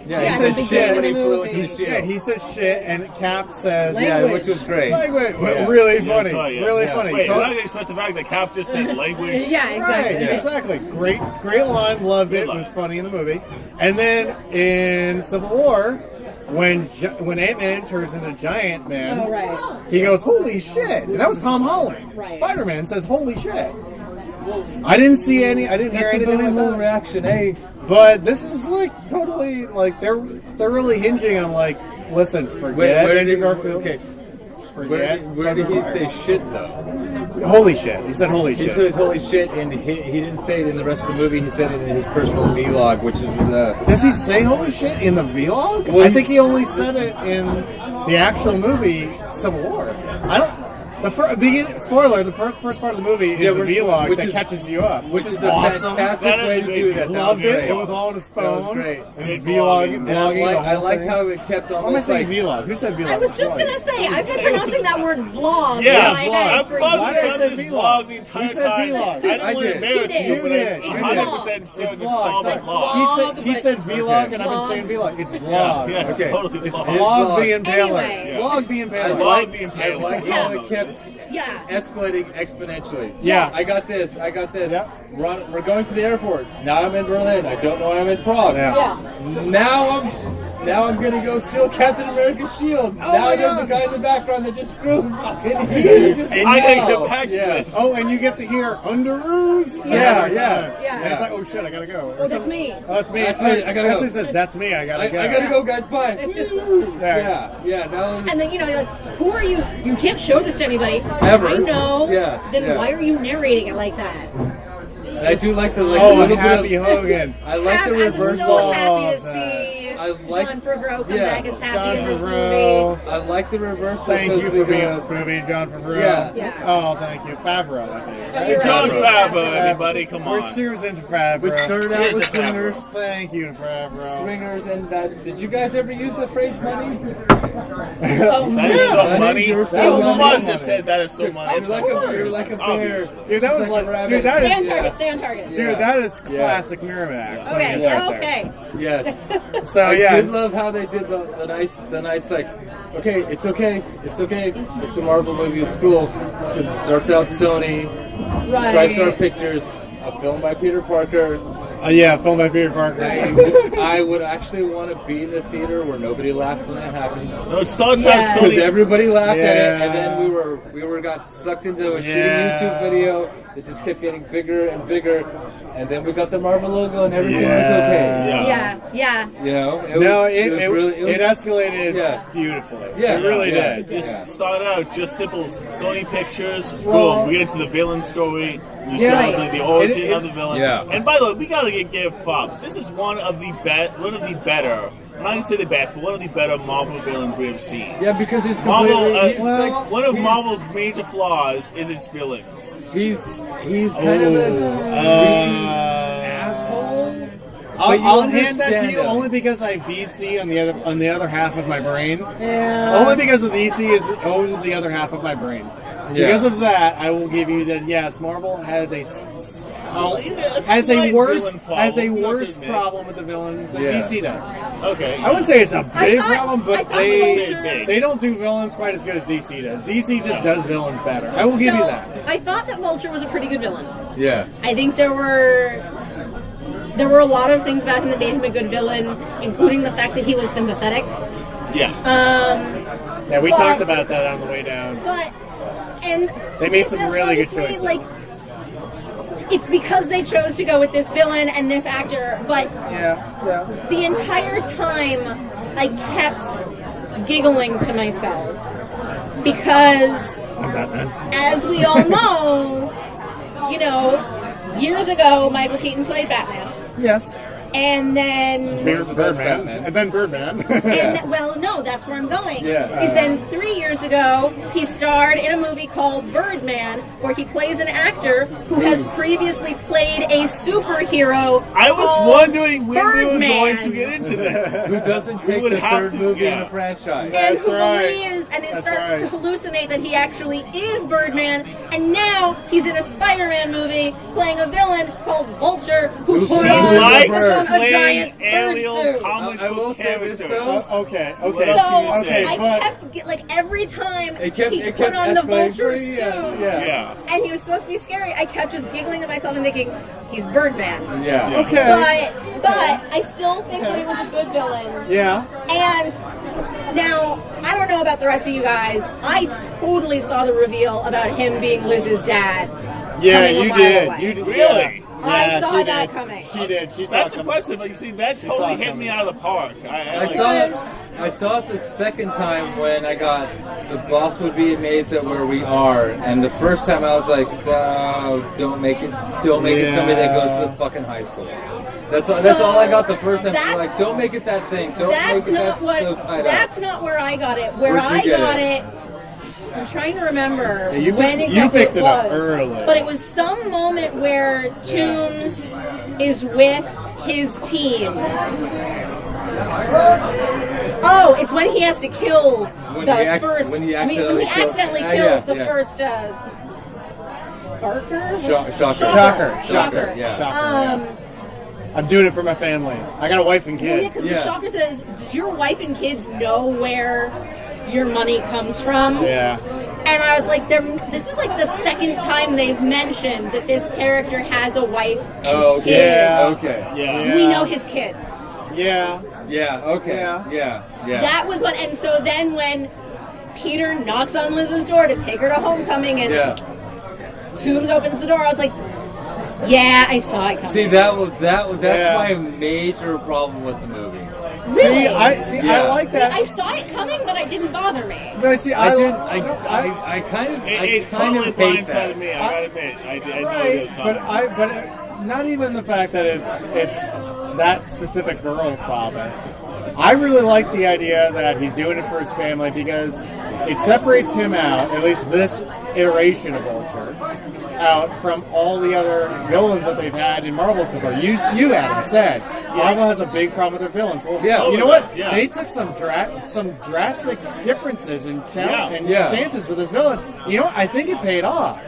Yeah, Yeah, he at said the shit when he beginning flew of the into the movie. shield. Yeah, he says shit, and Cap says... Yeah, which was great. Language. Yeah. Really Yeah, funny. sorry, yeah. Really Yeah. funny. Wait, To- I'm not going to express the fact that Cap just said language. Yeah, exactly. Right, exactly. Great line. Loved it. It was funny in the movie. And then in Civil War, when Ant-Man turns into Giant Man, Oh, right. he goes, "Holy shit!" And that was Tom Holland. Right. Spider-Man says, "Holy shit!" I didn't see any. I didn't hear That's a anything like believable that. reaction, eh? But this is like totally like they're really hinging on like, listen, forget Where did Andrew he, Garfield. okay, Forget. where did he say shit though? Holy shit! He said, "Holy He shit." said holy shit, and he didn't say it in the rest of the movie. He said it in his personal vlog, which is Does he say holy shit in the vlog? Well, I think he only said it in the actual movie Civil War. I don't. Spoiler: the first part of the movie is the vlog which that is- catches you up, which is the awesome. fantastic That is way a to great do that. vlog. That Loved was it. great. It was all on his That was phone. great. And his Great vlogging. And I liked thing. how it kept Why am I almost saying like. vlog? Who said vlog? I was just gonna say, I've been pronouncing that word vlog Yeah, in my vlog. head I've for probably Why did I done say this vlog? vlog the entire Who said time. vlog? I didn't I want to did. embarrass You you, did. but You I'm did. 100% certain it's vlog. called a Sorry. vlog. He said vlog, and I've been Vlog. saying vlog. It's vlog. Yeah, it's Okay. totally It's vlog. vlog the Vlog. Impaler. Anyway. Vlog the I Impaler. like the I Imperial. like Yeah. how it kept Yeah. escalating exponentially. Yeah. I got this. Yep. We're going to the airport. Now I'm in Berlin. I don't know I'm in Prague. Yeah. Now I'm gonna go steal Captain America's shield. Oh now my there's God. a guy in the background that just screw fucking huge. I think the pack Yeah. switch. Oh, and you get to hear Underoos. Yeah. And it's like, oh shit, I gotta go. Or Oh, that's me. Oh, that's me. That's me. I gotta That's go. what he says. That's me. I gotta I go. gotta go, guys. Bye. Yeah. Yeah. That was. And then, you're like, who are you? You can't show this to anybody. Ever. I know. Yeah, Then yeah. why are you narrating it like that? I do like the Oh, little Happy bit of, Hogan. I like the I'm reverse. so happy to of see I like- John Favreau come yeah. back as happy John in this Favreau. movie. I like the reversal. Thank you because for we being go- in this movie, John Favreau. Yeah. Yeah. Oh, thank you. Favreau, I think. Oh, you're John right. Favreau, everybody, come We're on. cheers into Favreau. Which started out Cheers with to Favreau. swingers. Thank you, Favreau. Swingers, and did you guys ever use the phrase money? Oh, That is so Yeah. money. You're You so must money. have said that is so money. You're like a bear. Obvious. Dude, that was Just like, a rabbit. dude, that stay on is, target. Stay on target. dude, that is classic Miramax. Okay. Right there. Okay. Yes. So I did love how they did the nice like, okay, it's okay. It's a Marvel movie. It's cool because it starts out Sony, TriStar Pictures, a film by Peter Parker. Film by Peter Parker. I would actually want to be in the theater where nobody laughed when that happened. No, it starts out Sony. Because everybody laughed at it, and then we got sucked into a shitty YouTube video that just kept getting bigger and bigger, and then we got the Marvel logo, and everything was okay. Yeah. You know, it escalated beautifully. Yeah, it really did. Just started out just simple Sony Pictures. Boom, we get into the villain story. You show the origin of the villain. Yeah. And by the way, we gotta give props. This is one of the better. I'm not gonna say the best, but one of the better Marvel villains we have seen. Yeah, because he's completely. One of Marvel's major flaws is its villains. He's kind of an asshole. I'll hand that to you only because I have DC on the other half of my brain. Yeah. Only because of DC owns the other half of my brain. Yeah. Because of that, I will give you that. Yes, Marvel has a worse problem with the villains than DC does. Okay. I wouldn't say it's a big problem, but they don't do villains quite as good as DC does. DC just does villains better. I will give you that. I thought that Vulture was a pretty good villain. Yeah. I think there were a lot of things about him that made him a good villain, including the fact that he was sympathetic. Yeah. We talked about that on the way down. And they made some really good choices. Like, it's because they chose to go with this villain and this actor, but the entire time I kept giggling to myself because, as we all know, years ago Michael Keaton played Batman. Yes. And then Birdman. And then Birdman. No, that's where I'm going. Yeah. Is then 3 years ago, he starred in a movie called Birdman, where he plays an actor who has previously played a superhero. I was wondering when we were going to get into this. Who doesn't take the third movie in the franchise? And who believes, and it starts to hallucinate that he actually is Birdman, and now he's in a Spider-Man movie playing a villain called Vulture, who put on a giant bird suit. I will say this though. Okay. I kept every time he put on the Vulture suit, and he was supposed to be scary, I kept just giggling to myself and thinking, he's Birdman. Yeah. Okay. But I still think that he was a good villain. Yeah. And now, I don't know about the rest of you guys, I totally saw the reveal about him being Liz's dad. Yeah, you did. You did. Really? I saw that coming. She did. She saw That's it impressive. You see, that totally hit me out of the park. I saw it the second time when I got the boss would be amazed at where we are, and the first time I was like, don't make it somebody that goes to the fucking high school. That's all I got the first time. Like, don't make it that thing. Don't make it that so tied up. That's not where I got it. Where I got it. I'm trying to remember when exactly you picked it was. Up early. But it was some moment where Toomes is with his team. Oh, it's when he has to kill the first. When he accidentally kills the first. Shocker. Yeah. I'm doing it for my family. I got a wife and kids. Because the Shocker says, "Does your wife and kids know where your money comes from?" Yeah. And I was like, this is like the second time they've mentioned that this character has a wife and kid. Yeah. Okay. Yeah. We know his kid. Yeah. Yeah. Okay. Yeah. That was what. And so then when Peter knocks on Liz's door to take her to homecoming, and Toomes opens the door, I was like, yeah, I saw it coming. See, that's my major problem with the movie. Really? I like that. I saw it coming, but it didn't bother me. But I kind of hate that. Me, I gotta admit, I knew it was coming. But not even the fact that it's that specific girl's father. I really like the idea that he's doing it for his family because it separates him out, at least this iteration of Vulture, out from all the other villains that they've had in Marvel so far. You Adam, said Marvel has a big problem with their villains. Well, you know what? Yeah. They took some drastic differences and chances with this villain. You know what? I think it paid off.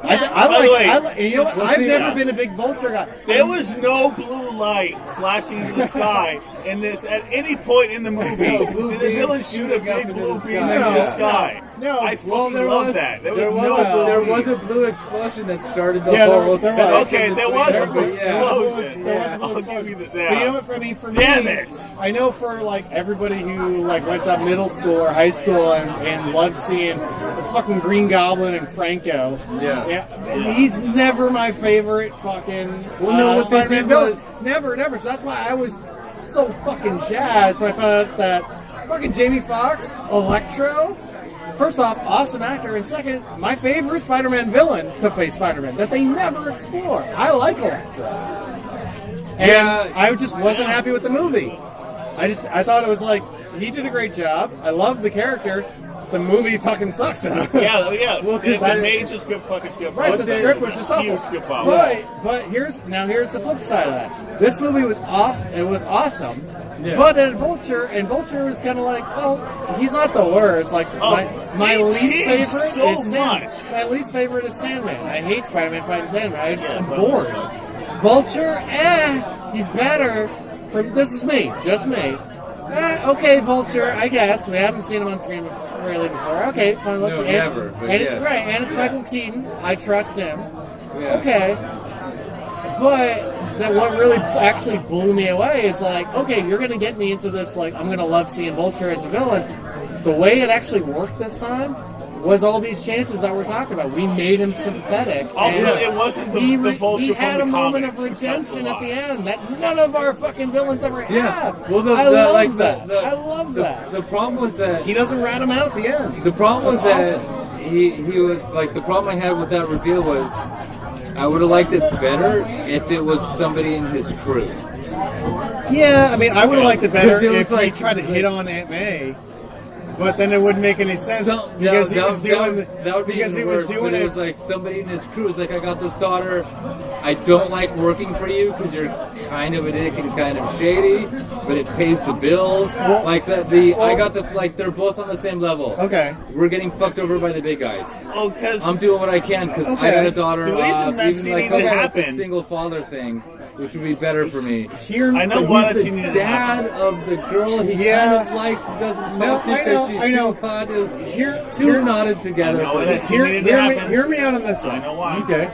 I've never been a big Vulture guy. There was no blue light flashing into the sky in this at any point in the movie. Did the villain shoot a big blue beam into the sky? No, I fucking love that. There was a blue explosion that started the whole. There was. Okay, there was a blue explosion. I'll give you that. But you know what? For me, damn it! I know for like everybody who like went to middle school or high school and loved seeing the fucking Green Goblin and Franco. Yeah. He's never my favorite fucking. Well, no, what they Spider-Man did villain. was Never. So that's why I was so fucking jazzed when I found out that fucking Jamie Foxx, Electro. First off, awesome actor, and second, my favorite Spider-Man villain to face Spider-Man that they never explore. I like Electro, and I just wasn't happy with the movie. I thought it was like he did a great job. I love the character. The movie fucking sucks. Yeah. Well, because the major script fucking script. Right, the script was just awful. Script But here's the flip side of that. This movie was it was awesome. Yeah. But Vulture was kind of like, well, he's not the worst. Like my least favorite is Sandman. My least favorite is Sandman. I hate Spider-Man fighting Sandman. I'm bored. Vulture, he's better. This is me, just me. Okay, Vulture, I guess. We haven't seen him on screen really before. Okay, fine, let's see. Never. Right, and it's Michael Keaton. I trust him. Yeah. Okay. But what really actually blew me away is like, okay, you're going to get me into this, like, I'm going to love seeing Vulture as a villain. The way it actually worked this time was all these chances that we're talking about. We made him sympathetic. Also, it wasn't the Vulture he had from a the moment comics, of redemption at the end that none of our fucking villains ever have. Well, I love that. I love that. The problem was that He doesn't rat him out at the end. the problem was That's that he was like the problem I had with that reveal was I would have liked it better if it was somebody in his crew. Yeah, I mean, I would have liked it better Because it was if he like- tried to hit on Aunt May. But then it wouldn't make any sense because he was doing it was like somebody in his crew was like, I got this daughter. I don't like working for you because you're kind of a dick and kind of shady, but it pays the bills. Like that. I got the like. They're both on the same level. Okay. We're getting fucked over by the big guys. Oh, because I'm doing what I can because I got a daughter. The reason that even scene like needed to like the happen. single father thing, which would be better for me. I know why that He's scene the needed to happen. dad of the girl he kind of likes and doesn't talk to because she's too hot. Two knotted together. Hear me out on this one. I know why. Okay.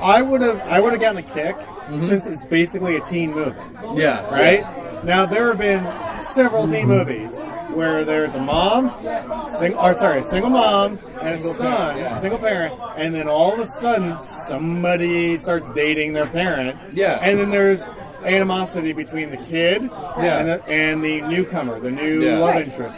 I would have gotten a kick since it's basically a teen movie. Yeah. Right? Now there have been several teen movies where there's a mom, a single mom and a son, single parent, and then all of a sudden somebody starts dating their parent. Yeah. And then there's animosity between the kid and the newcomer, the new love interest.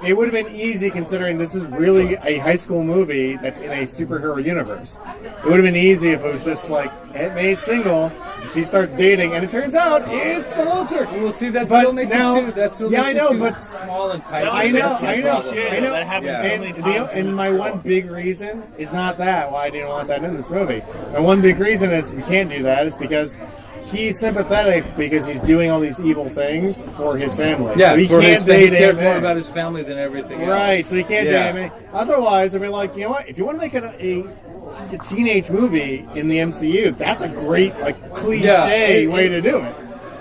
It would have been easy considering this is really a high school movie that's in a superhero universe. It would have been easy if it was just like Aunt May's single, and she starts dating, and it turns out it's the Vulture. Well, see, that still makes it too. That still makes I know, it too but small and tight. I know. That happens so many times. And my one big reason is not that why I didn't want that in this movie. My one big reason is we can't do that is because he's sympathetic because he's doing all these evil things for his family. Yeah, so he for can't he date cares Aunt more May. about his family than everything else. Right, so he can't date Aunt May. Otherwise, I'd be like, you know what? If you want to make a teenage movie in the MCU, that's a great cliche way to do it.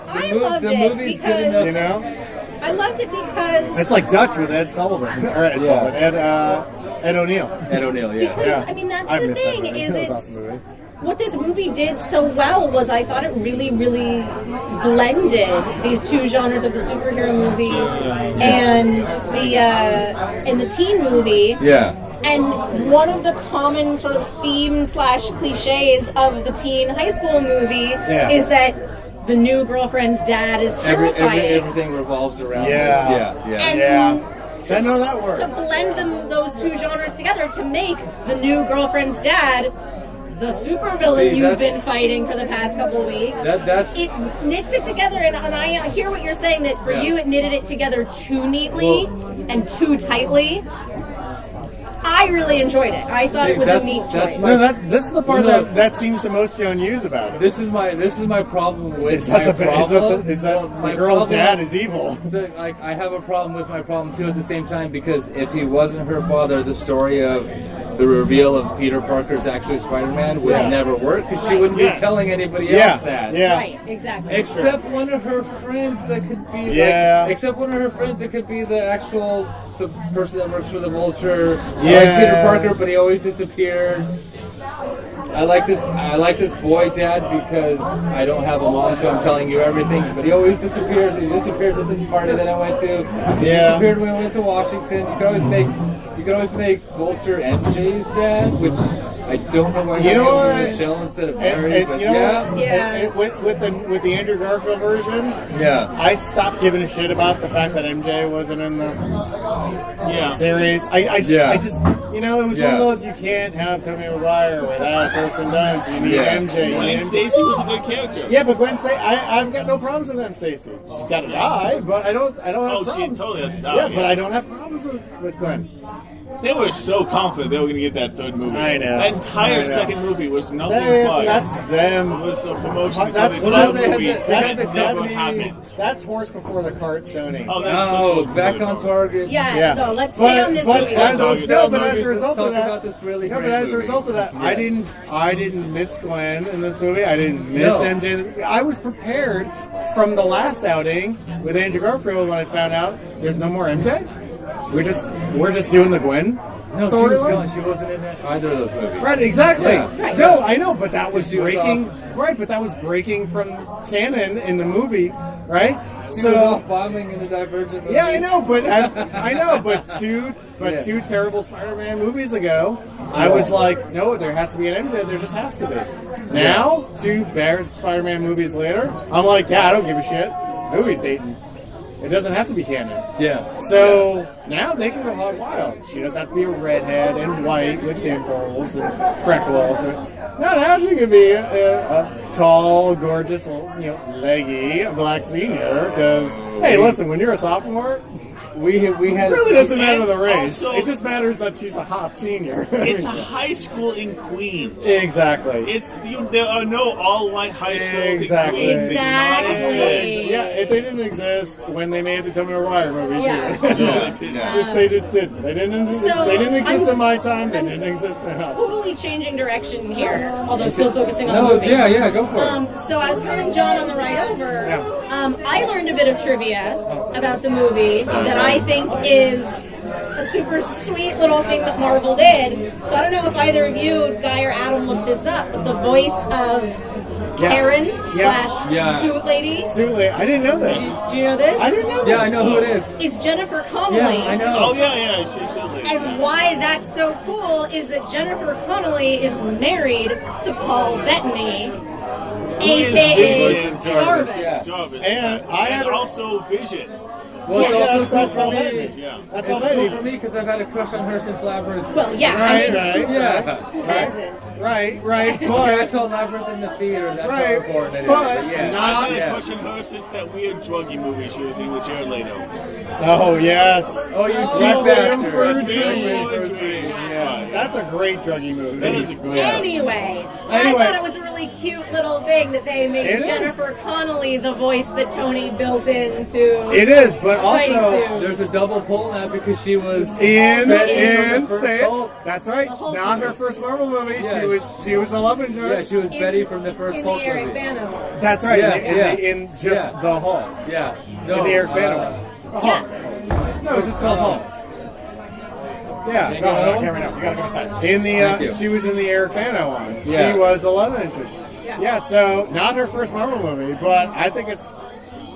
I loved it movie's because good enough. You know, I loved it because it's like Dutch with Ed Sullivan or Ed O'Neill. Ed O'Neill, yeah. Because, I mean, that's I the miss that thing, movie. is That was an it's awesome movie. what this movie did so well was I thought it really, really blended these two genres of the superhero movie and the teen movie. Yeah. And one of the common sort of themes / cliches of the teen high school movie is that the new girlfriend's dad is terrifying. Everything revolves around Yeah. it. I know that works. To blend those two genres together to make the new girlfriend's dad the supervillain you've been fighting for the past couple of weeks. It knits it together, and I hear what you're saying, that for you it knitted it together too neatly and too tightly. I really enjoyed it. I thought it was a neat choice. This is the part that seems the most Joan Hughes about it. This is my problem with Is that my the girl's problem- dad is evil? I have a problem with my problem too at the same time, because if he wasn't her father, the story of the reveal of Peter Parker's actually Spider-Man would never work because she wouldn't be telling anybody else that. Yeah. Right, exactly. Except one of her friends that could be except one of her friends that could be the actual person that works for the Vulture. I like Peter Parker, but he always disappears. I like this boy dad because I don't have a mom, so I'm telling you everything. But he always disappears. He disappears at this party that I went to. He disappeared when we went to Washington. You could always make Vulture MJ's dad, which I don't know why he named Michelle instead of Mary. But with the Andrew Garfield version, I stopped giving a shit about the fact that MJ wasn't in the series. I just it was one of those, you can't have Tobey Maguire without Kirsten Dunst. You need MJ. Gwen Stacy was a good character. Yeah, but Gwen Stacy, I've got no problems with Gwen Stacy. She's got to die, but I don't have problems. She totally has to die. Yeah, but I don't have problems with Gwen. They were so confident they were going to get that third movie. I know. That entire second movie was nothing but... That's them. It was a promotion for That's the third movie. That never happened. That's horse before the cart, Sony. Oh, that's back on target. Yeah, no, let's stay on this movie. As a result of that, I didn't miss Gwen in this movie. I didn't miss MJ. I was prepared from the last outing with Andrew Garfield when I found out there's no more MJ. We're just doing the Gwen. No, she wasn't in either of those movies. Right, exactly. Yeah. Right. No, I know, but that was breaking. Right, but that was breaking from canon in the movie, right? She was off bombing in the Divergent movies. Yeah, I know, but two terrible Spider-Man movies ago, I was like, no, there has to be an MJ. There just has to be. Now, 2 bad Spider-Man movies later, I'm like, I don't give a shit. Movie's dating. It doesn't have to be canon. Yeah. So now they can go hog wild. She doesn't have to be a redhead and white with dimples and freckles. Now she can be a tall, gorgeous, leggy black senior. Because hey, listen, when you're a sophomore, we had. It really doesn't matter the race. Also, it just matters that she's a hot senior. It's a high school in Queens. Exactly. There are no all-white high schools in Queens. Exactly. Yeah, they didn't exist when they made the Tobey Maguire movies. Yeah. They just didn't. They didn't exist in my time. They didn't exist now. Totally changing direction here, although still focusing on the movie. Yeah, go for it. So I was telling John on the ride over, I learned a bit of trivia about the movie that I think is a super sweet little thing that Marvel did. So I don't know if either of you, Guy or Adam, looked this up, but the voice of Karen / Suit Lady. Suit Lady. I didn't know this. Do you know this? I didn't know this. Yeah, I know who it is. It's Jennifer Connelly. Yeah, I know. Oh, yeah, she's Suit Lady. And why that's so cool is that Jennifer Connelly is married to Paul Bettany, a.k.a. Jarvis. And I had also Vision. Well, it's also that's cool for me. That's It's cool for me because I've had a crush on her since Labyrinth. Well, yeah. Who hasn't? Right. I saw Labyrinth in the theater. That's how important it is. But I've had a crush on her since that weird druggy movie she was in with Jared Leto. Oh, yes. Oh, you cheap bastard. Yeah. That's a great druggy movie. That is a great Anyway, I thought it was a really cute little thing that they made Jennifer Connelly the voice that Tony built into. It is, but also there's a double pull now because she was in that's right. Not her first Marvel movie. Yeah. She was the love interest. Yeah, she was Betty from the first Hulk movie. In the Eric Bana one. That's right. In just the Hulk. Yeah. No, in the Eric Bana one. No, it's just called Hulk. Yeah, no, I can't remember. You gotta go inside. She was in the Eric Bana one. Yeah. She was a love interest. Yeah, so not her first Marvel movie, but I think it's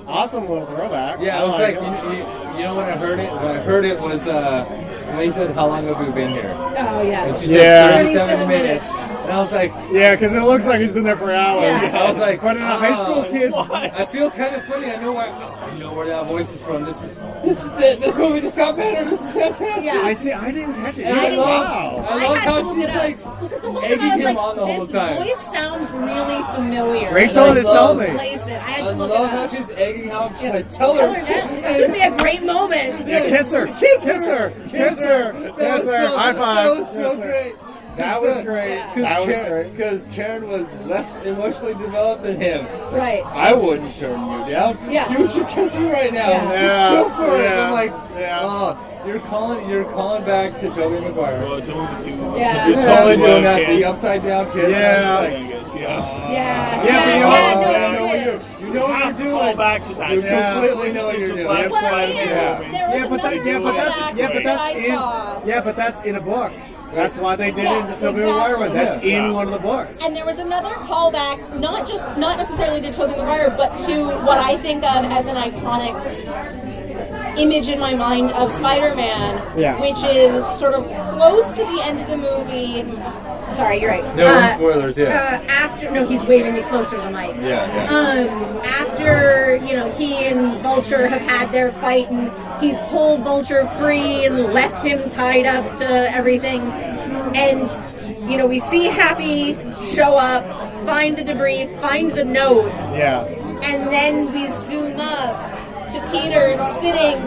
awesome little throwback. Yeah, I was like, you know when I heard it? When I heard it was when he said, "How long have we been here?" Oh yeah. And she said 37 minutes. And I was like, yeah, because it looks like he's been there for hours. Yeah. I was like, but in a high school kid, I feel kind of funny. I know where that voice is from. This movie just got better. This is fantastic. Yeah. I didn't catch it. And I love how she's like because the whole time egging I was him like, on the whole time. This voice sounds really familiar. Rachel had told me. I love how she's egging him. She's like, tell her. This would be a great moment. Yeah, kiss her. High five. That was so great. That was great. That was great. Because Karen was less emotionally developed than him. Right. I wouldn't turn you down. Yeah. You should kiss me right now. Yeah. Go for it. Yeah. I'm like, Yeah. oh, you're calling back to Tobey Maguire. Well, it's only the two. Yeah. You're totally doing that. The upside down kiss. Yeah. Yeah. Yeah, but you know Oh, what? you know what you're doing. Back to that. You Yeah. completely know what you're doing. Well, But that's in a book. That's why they did it in the Yes, Tobey Maguire one. exactly. That's in one of the books. And there was another callback, not necessarily to Tobey Maguire, but to what I think of as an iconic image in my mind of Spider-Man, which is sort of close to the end of the movie. Sorry, you're right. No spoilers, He's waving me closer to the mic. After, he and Vulture have had their fight and he's pulled Vulture free and left him tied up to everything. And, we see Happy show up, find the debris, find the note. Yeah. And then we zoom up to Peter sitting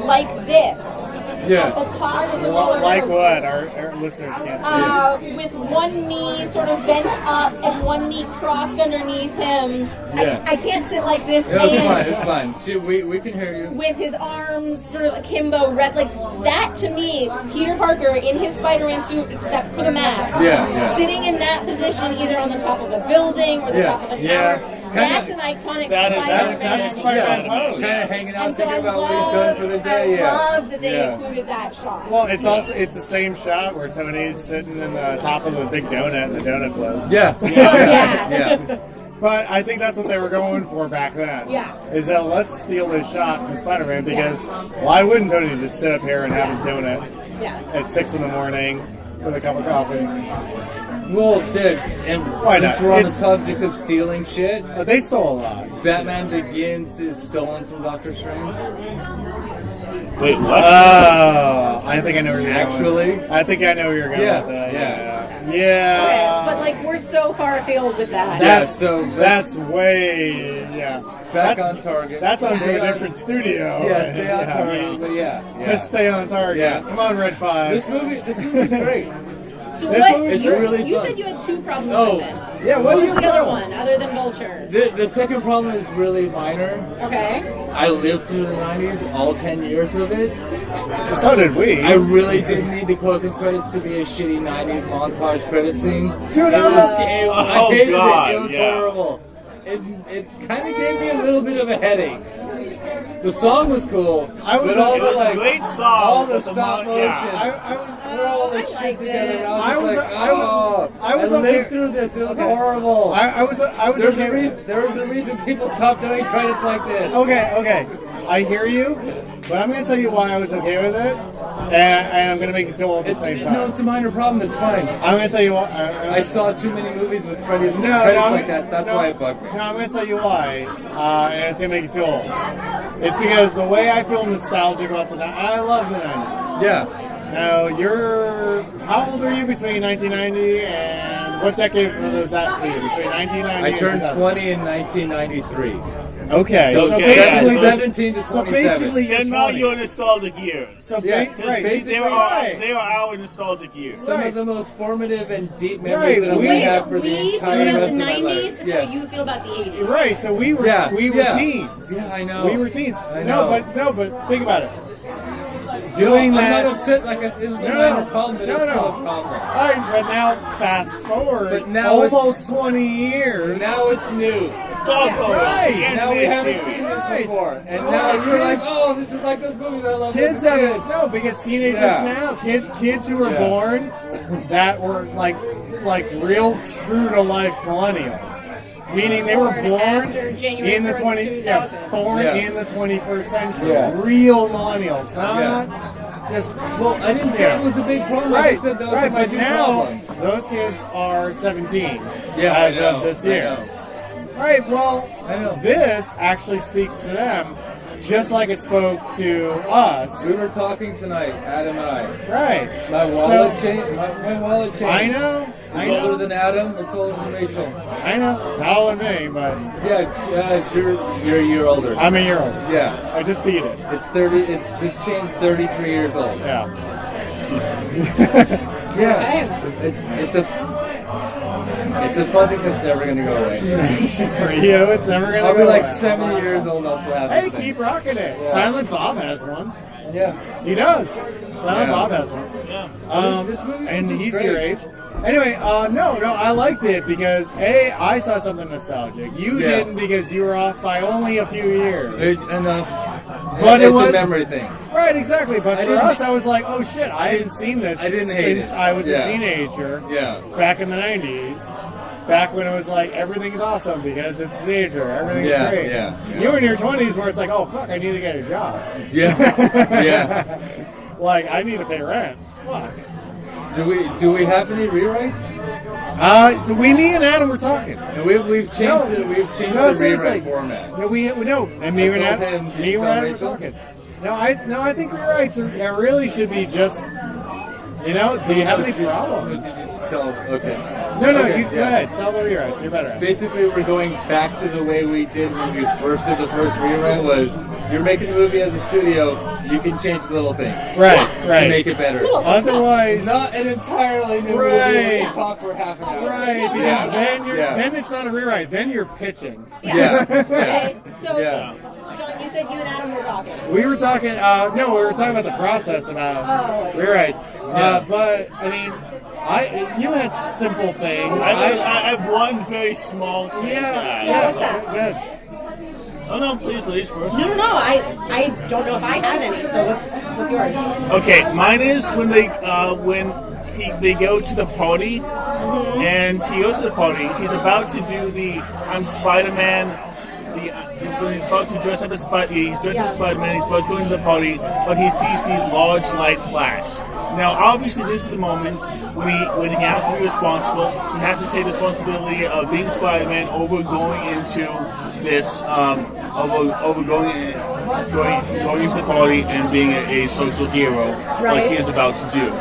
like this. At the top of the roller Like coaster. what? Our listeners can't see. With one knee sort of bent up and one knee crossed underneath him. Yeah. I can't sit like this. No, it's and fine. It's fine. See, we can hear you. with his arms sort of akimbo, like that to me, Peter Parker in his Spider-Man suit, except for the mask, sitting in that position, either on the top of a building or the top of a tower. That's an iconic Spider-Man. That's a Spider-Man pose. Kind of hanging out, And so thinking about what he's done for the day. I love that they included that shot. Well, it's the same shot where Tony's sitting in the top of the big donut and the donut blows. Yeah. But I think that's what they were going for back then. Yeah. Is that let's steal this shot from Spider-Man because why wouldn't Tony just sit up here and have his donut at 6 a.m. with a cup of coffee? Well, dude, and Why since not? we're on the subject of stealing shit, They stole a lot. Batman Begins is stolen from Doctor Strange. Wait, what? I think I know where you're Actually? going. I think I know where you're going with that. Okay, but we're so far afield with that. That's way back on target. That's on Stay to a different studio. Yeah, stay on target. But Just stay on target. Yeah. Come on, Red 5. This movie's great. So It's really you fun. said you had two problems Oh, with it. yeah, what What do was you the other know? one, other than Vulture? The second problem is really minor. Okay. I lived through the 90s, all 10 years of it. So did we. I really didn't need the closing credits to be a shitty 90s montage credit scene. Dude, I hated God, it. It was horrible. It kind of gave me a little bit of a headache. The song was cool, but all it was the a great song, all the but the stop mo- motion, yeah. threw all this shit together. And I was I was lived okay. through this. It was horrible. I was There's okay. there was a reason people stopped doing credits like this. Okay. I hear you, but I'm going to tell you why I was okay with it, and I'm going to make you feel at the same time. No, it's a minor problem. It's fine. I'm going to tell you why. I saw too many movies with credits No, like that. That's why it bugged me. No, I'm going to tell you why, and it's going to make you feel old. It's because the way I feel nostalgic about the 90s, I love the 90s. Yeah. Now, how old are you between 1990 and what decade was that for you? Between 1990 I turned and 20 in 1993. Okay, So so okay, basically, 17 to 27. so basically you're They're not 20. your nostalgic years. So Yeah, right, They are our nostalgic years. Some of the most formative and deep memories Right, that I'm we- going to have for the We entire stood up rest the of my 90s, life. so you feel about the 80s. Right, so we were teens. Yeah, I know. We were teens. I know. No, but think about it. I'm that. not upset. Like I said, it was a minor problem, but it's still a problem. All right, but now fast forward But now almost 20 years. Now it's new. Right. Now we haven't seen this before, and now you're like, oh, this is like those movies I love. Kids as a kid. haven't. No, because teenagers now, kids who were Yeah. born that were like real true to life millennials. Meaning they were born after January in the 1st, 20, 2000. born Yeah. in the 21st century. Yeah. Real millennials, not just. Well, I didn't say it was a big problem. I Right, just said those right, are my but two now problems. those kids are 17 Yeah, as I know, of this I year. know. Right, well, I know. this actually speaks to them just like it spoke to us. We were talking tonight, Adam and I. Right. My wallet chain. My wallet chain. I know. It's older than Adam. It's older than Rachel. I know. Not older than me, but Yeah, you're a year older. I'm a year old. Yeah. I just beat it. It's 30. It's this chain's 33 years old. Yeah. Yeah, it's a fun thing that's never gonna go away. For you, it's never gonna. I'll go be like away. 70 years old. I'll still have. Hey, keep rocking it. Yeah. Silent Bob has one. Yeah, he does. Silent Bob has one. Yeah. This movie and was he's great. your age. Anyway, no, I liked it because A, I saw something nostalgic. You didn't because you were off by only a few years. There's enough. But it's a memory thing. Right, exactly. But for us, I was like, oh shit, I hadn't seen this since I was a teenager. Yeah. Back in the 90s. Back when it was like, everything's awesome because it's a teenager. Everything's great. Yeah. You were in your 20s where it's like, oh fuck, I need to get a job. Yeah. Yeah. Like, I need to pay rent. Fuck. Do we have any rewrites? So we, me and Adam were talking. And we've changed the rewrite format. No, we know. And me and Adam were talking. No, I think rewrites really should be just. Do you have any problems? Okay. No, okay, you go ahead. Tell the rewrites. You're better at it. Basically, we're going back to the way we did when we first did the first rewrite. Was you're making the movie as a studio, you can change little things, right, to make it better. Otherwise, not an entirely new movie. We can talk for half an hour, right? Because then it's not a rewrite. Then you're pitching. Yeah. Okay. So, John, you said you and Adam were talking. We were talking. No, we were talking about the process about rewrites. But I mean. You had simple things. I have one very small thing. Yeah. What's that? Good. Oh no, please, ladies first. No. I don't know if I have any. So what's yours? Okay, mine is when they go to the party, and he goes to the party. He's about to do the I'm Spider-Man. When he's about to dress up as Spider-Man, he's about to go into the party, but he sees the large light flash. Now, obviously, this is the moment when he has to be responsible. He has to take responsibility of being Spider-Man over going into this, over going into the party and being a social hero, like he is about to do.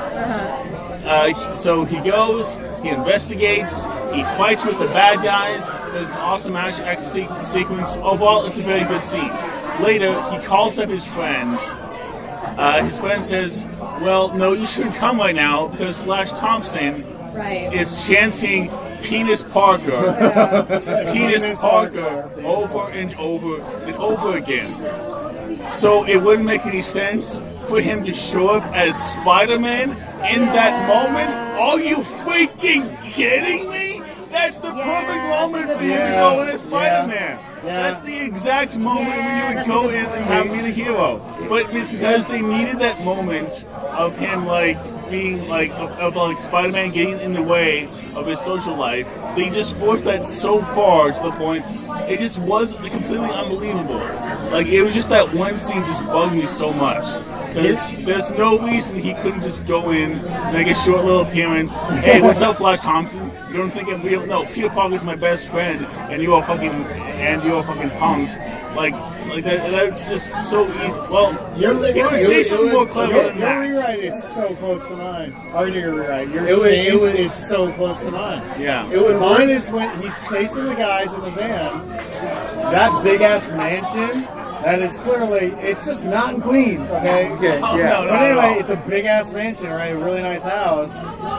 So he goes, he investigates, he fights with the bad guys. There's an awesome action sequence. Overall, it's a very good scene. Later, he calls up his friend. His friend says, well, no, you shouldn't come right now because Flash Thompson is chanting Penis Parker. Penis Parker over and over and over again. So it wouldn't make any sense for him to show up as Spider-Man in that moment. Are you freaking kidding me? That's the perfect moment for you to go in as Spider-Man. That's the exact moment when you would go in and have me the hero. But it's because they needed that moment of him being of Spider-Man getting in the way of his social life. They just forced that so far to the point it just was completely unbelievable. It was just that one scene just bugged me so much. There's no reason he couldn't just go in, make a short little appearance. Hey, what's up, Flash Thompson? You don't think I'm real? No, Peter Parker's my best friend, and you're a fucking punk. That's just so easy. Well, you would say something more clever than that. Your rewrite is so close to mine. Your rewrite. Your change is so close to mine. Yeah. Mine is when he's chasing the guys in the van. That big ass mansion. That is clearly, it's just not in Queens, okay? But anyway, it's a big ass mansion, right? A really nice house.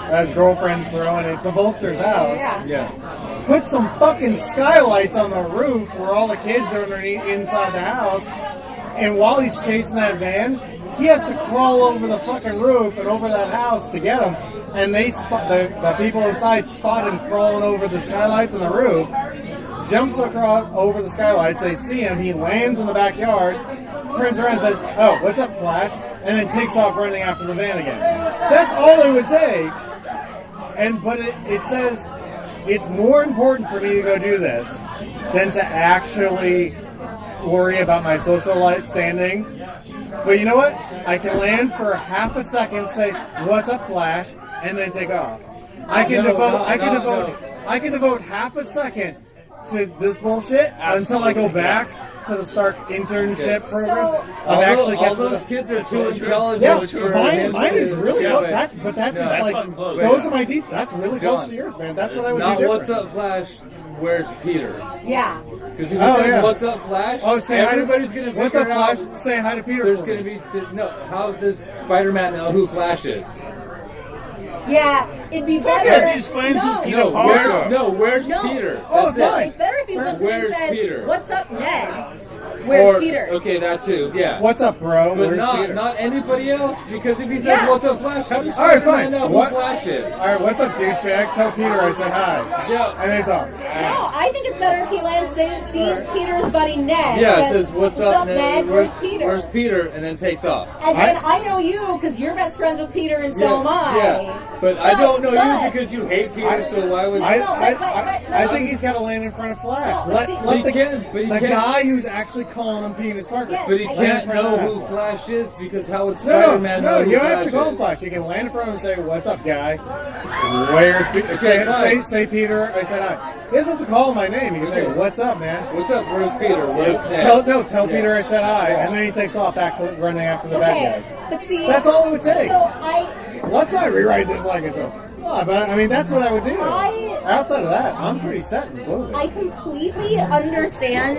Has girlfriends throwing it. It's the Vulture's house. Yeah. Put some fucking skylights on the roof where all the kids are inside the house. And while he's chasing that van, he has to crawl over the fucking roof and over that house to get him. And they spot the people inside spot him crawling over the skylights on the roof. Jumps across over the skylights. They see him. He lands in the backyard. Turns around and says, "Oh, what's up, Flash?" And then takes off running after the van again. That's all it would take. But it says it's more important for me to go do this than to actually worry about my social life standing. But you know what? I can land for half a second, say, "What's up, Flash?" and then take off. I can devote half a second to this bullshit until I go back to the Stark internship program. All those kids are too intelligent. Mine is really close. Those are my deep. That's really close to yours, man. That's what I would do different. What's up, Flash? Where's Peter? Yeah. Because if you say, what's up, Flash? Everybody's going to figure what's up, Flash? out. Say hi to Peter. There's going to be how does Spider-Man know who Flash is? Yeah, it'd be better. Because he's friends with Peter Parker. Where's Peter? Oh, That's it. It's better if he comes in and Where's says, Peter? "What's up, Ned? Where's Peter?" Okay, that too. Yeah. What's up, bro? But Where's Peter? not anybody else, because if he says, Yeah. "What's up, Flash?" How does All right, Spider-Man fine. know who What? Flash is? All right, what's up, douchebag? Tell Peter I said hi. Yeah. And he's off. No, I think it's better if he lands, sees Peter's buddy Ned. Yeah, it says, says, "What's up, Ned? Where's Peter?" Where's Peter? And then takes off. As in, I know you because you're best friends with Peter, and so am I. Yeah, but I don't know but- you because you hate Peter. So why would you? I think he's got to land in front of Flash. No, Let he the can, but he the can't. guy who's actually calling him Penis Parker. Yes, But he I can't can't know know who Flash is because how would No, Spider-Man know who you don't Flash have to call him is? Flash. You can land in front of him and say, "What's up, guy? Where's Peter?" Say Peter. I said hi. He doesn't have to call him my name. He can say, "What's up, man?" What's up? Where's Peter? Where's Ned? Tell Peter I said hi, and then he takes off back to running after the bad guys. But see, That's all it would take. So Let's not rewrite this like it's a flaw, but I mean that's what I would do. I- Outside of that, I'm pretty set in the movie. I completely understand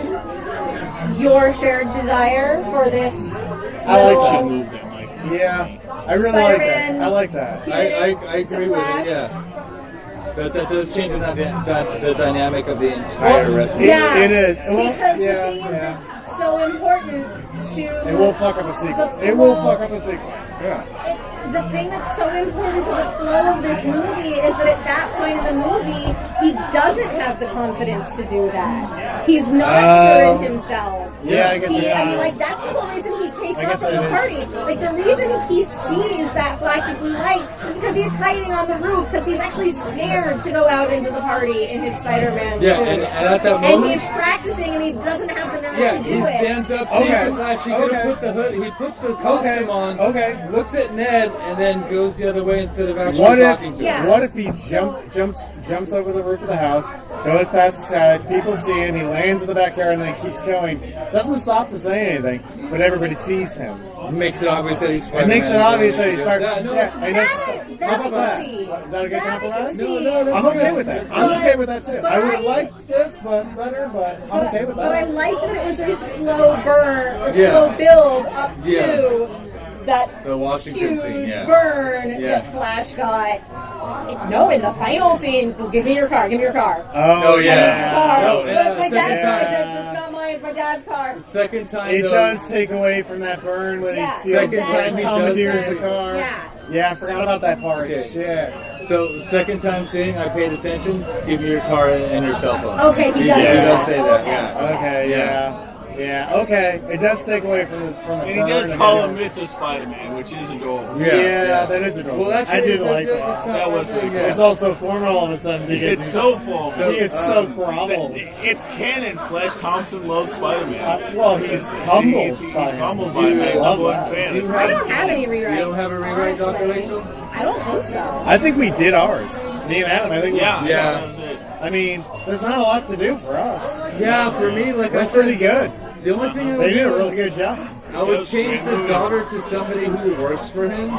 your shared desire for this. I like little- that. Move that, Mike. Yeah, I really like that. Spider-Man. I like that. I agree with Flash. it. Yeah, but that does change the dynamic of the entire rest of the Yeah, It is. Well, because yeah, the thing yeah. that's so important to It will fuck up a sequel. the It will flow- fuck up a sequel. Yeah. The thing that's so important to the flow of this movie is that at that point in the movie, he doesn't have the confidence to do that. He's not sure in himself. Yeah, I guess And like that's the whole reason he takes I off guess from the that is. party. Like the reason he sees that flashing blue light is because he's hiding on the roof because he's actually scared to go out into the party in his Spider-Man Yeah, suit. and at that And moment, he's practicing and he doesn't have the nerve yeah, to he do it. stands up, Okay, sees the Flash. He could have okay. put the hood. He puts the costume on. Okay. Looks at Ned and then goes the other way instead of actually What talking if? to Yeah. him. What if he jumps over the roof of the house, goes past the sides, people see him, he lands in the backyard, and then keeps going. Doesn't stop to say anything, but everybody sees him. It makes it obvious that he's It Spider-Man. makes it obvious that he's Spider. Yeah, no, Yeah, and That's how about that? easy. Is that a good That I can compromise? see. No, that's I'm okay good. with that. That's I'm good. okay with that too. But I would I- have liked this, but better. But I'm okay with But I that. liked that it was a slow burn, a Yeah. slow build up Yeah. to that The Washington huge scene, yeah. burn Yeah. that Flash got. No, in the final scene, give me your car, give me your car. Oh yeah. Car. No, But it's my second dad's car. time. It's not mine. It's my dad's car. Second time, It though, does take away from that burn when Yeah. he steals Second time he commandeers does the it. car. Yeah. Yeah, I forgot about that part. Okay. Shit. So the second time seeing, I paid attention. Give me your car and your cell phone. Okay, he does He say does that. say that. Yeah. Okay. Yeah. Yeah. Okay. It does take away from the And he burn. does and call then- him Mr. Spider-Man, which is adorable. Yeah, that is adorable. Well, actually, I did the- like the- that. the- That was pretty yeah. cool. It's also formal all of a sudden because It's so full. he is so groveled. It's canon. Flash Thompson loves Spider-Man. Well, he's humble. He's humbled by You that. love Number one that. fan. You I don't have any rewrites. You don't have a rewrite, Dr. honestly. Rachel? I don't think so. I think we did ours. Me and Adam. I think. Yeah. Yeah. That's it. I mean, there's not a lot to do for us. Yeah, for me, like I We're said, pretty good. the only thing I would They did a do really is good job. I would change the daughter to somebody who works for him,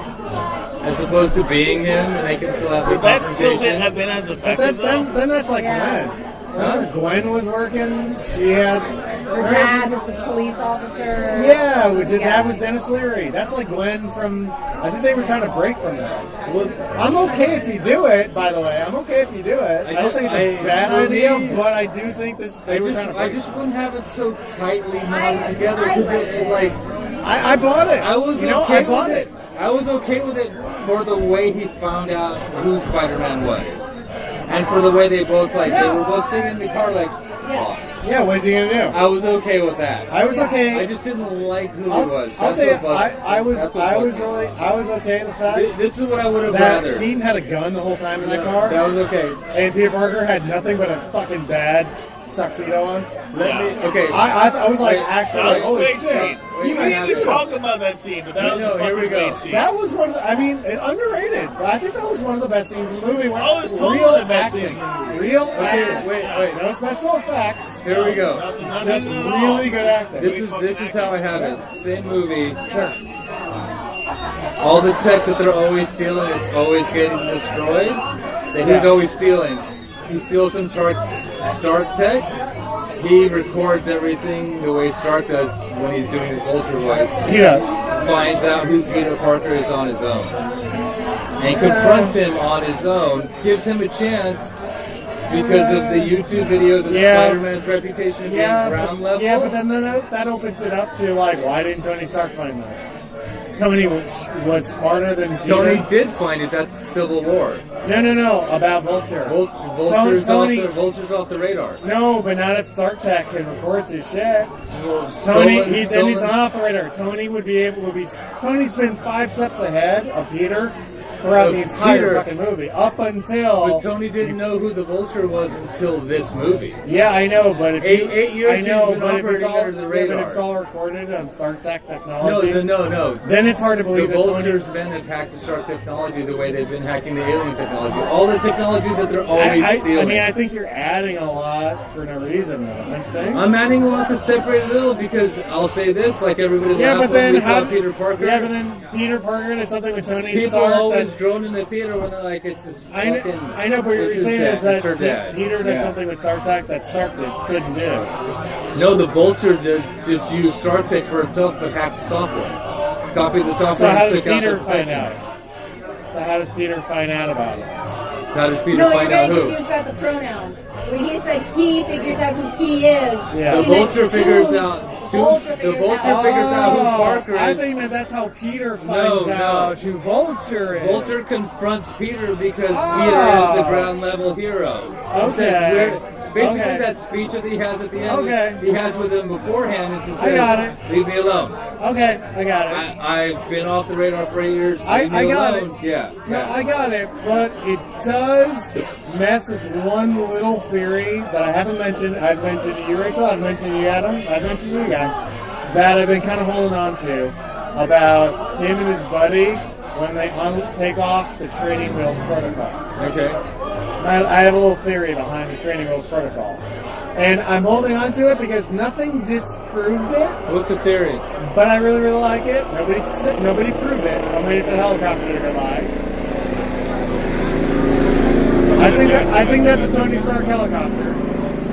as opposed to being him, and they can still have the Would that still confrontation. have been as But effective, though? then that's like Yeah. Gwen. Remember Gwen was working. She had Her dad was the police officer. Yeah, which Yeah. that was Dennis Leary. That's like Gwen from. I think they were trying to break from that. Well, I'm okay if you do it. By the way, I'm okay if you do it. I don't think it's a bad for idea, me, but I do think this. They were trying to I break. just wouldn't have it so tightly knotted I- together I because liked it it. like I bought it. I was You know, okay I bought with it. I was okay with it for the way he found out who Spider-Man was, and for the way they both like they were both sitting in the car like. "Fuck." Yeah, what's he gonna do? I was okay with that. I was okay. I just didn't like who he I'll was. tell That's you, what bugged- I was that's what bugged me. I was okay with the fact This is what I would have that rather. Keaton had a gun the whole time in that car, That was okay. and Peter Parker had nothing but a fucking bad tuxedo on. Let me. Okay. I was like, Wait, actually, That was like, a holy great shit. scene. Wait, We need to talk about that scene, but that was No, a here we fucking go. great scene. That was one of the, I mean, underrated, but I think that was one of the best scenes in the movie. When Oh, it's totally real the best acting. scene in the movie. Real Okay, acting. wait. No special effects. Here we go. Just really good acting. This is how I have it. Same movie. All the tech that they're always stealing, it's always getting destroyed. That he's always stealing. He steals some Stark tech. He records everything the way Stark does when he's doing his Ultra voice. He does. Finds out who Peter Parker is on his own. and confronts him on his own, gives him a chance because of the YouTube videos and Spider-Man's reputation being ground level. Yeah, but then that opens it up to, like, why didn't Tony Stark find this? Tony was smarter than Peter. Tony did find it. That's Civil War. No. About Vulture. Vulture's off the radar. No, but not if Stark Tech records his shit. Tony, he's not off the radar. Tony's been 5 steps ahead of Peter throughout the entire fucking movie, up until. But Tony didn't know who the Vulture was until this movie. Yeah, I know, but if 8 years, I know, he's been but if it's all under the radar. but if it's all recorded on Stark Tech technology. No. Then it's hard to believe the Vulture's men have hacked the Stark technology the way they've been hacking the alien technology. All the technology that they're always stealing. I mean, I think you're adding a lot for no reason, though. Don't you think? I'm adding a lot to separate it a little because I'll say this, like everybody laughed when we saw Peter Parker. Yeah, but then Peter Parker does something with Tony People Stark. always drone in the theater when they're like, it's his fucking... I know, but what you're saying is that Peter does Yeah. something with Stark Tech that Stark couldn't do. No, the Vulture did just use Stark Tech for itself, but hacked the software. Copied the software So how and does took out Peter the find function. out? So how does Peter find out about it? How does Peter No, find you're out getting who? confused about the pronouns. When he said he figures out who he is, Yeah. The he meant Vulture figures Tooms. out... The Vulture figures out who Parker is. I think that's how Peter finds out who Vulture is. Vulture confronts Peter because Peter is the ground level hero. Okay. Basically, Okay. that speech that he has at the end, Okay. he has with him beforehand, is to say, I got it. leave me alone. Okay, I got it. I've been off the radar for 8 years. I Leave me got alone. it. Yeah. No, I got it, but it does mess with one little theory that I haven't mentioned. I've mentioned to you, Rachel. I've mentioned to you, Adam. I've mentioned to you, guy. That I've been kind of holding on to about him and his buddy when they take off the training wheels protocol. Okay. I have a little theory behind the training wheels protocol. And I'm holding on to it because nothing disproved it, What's the theory? but I really, really like it. Nobody proved it. I'm waiting for the helicopter to go by. I think that's a Tony Stark helicopter.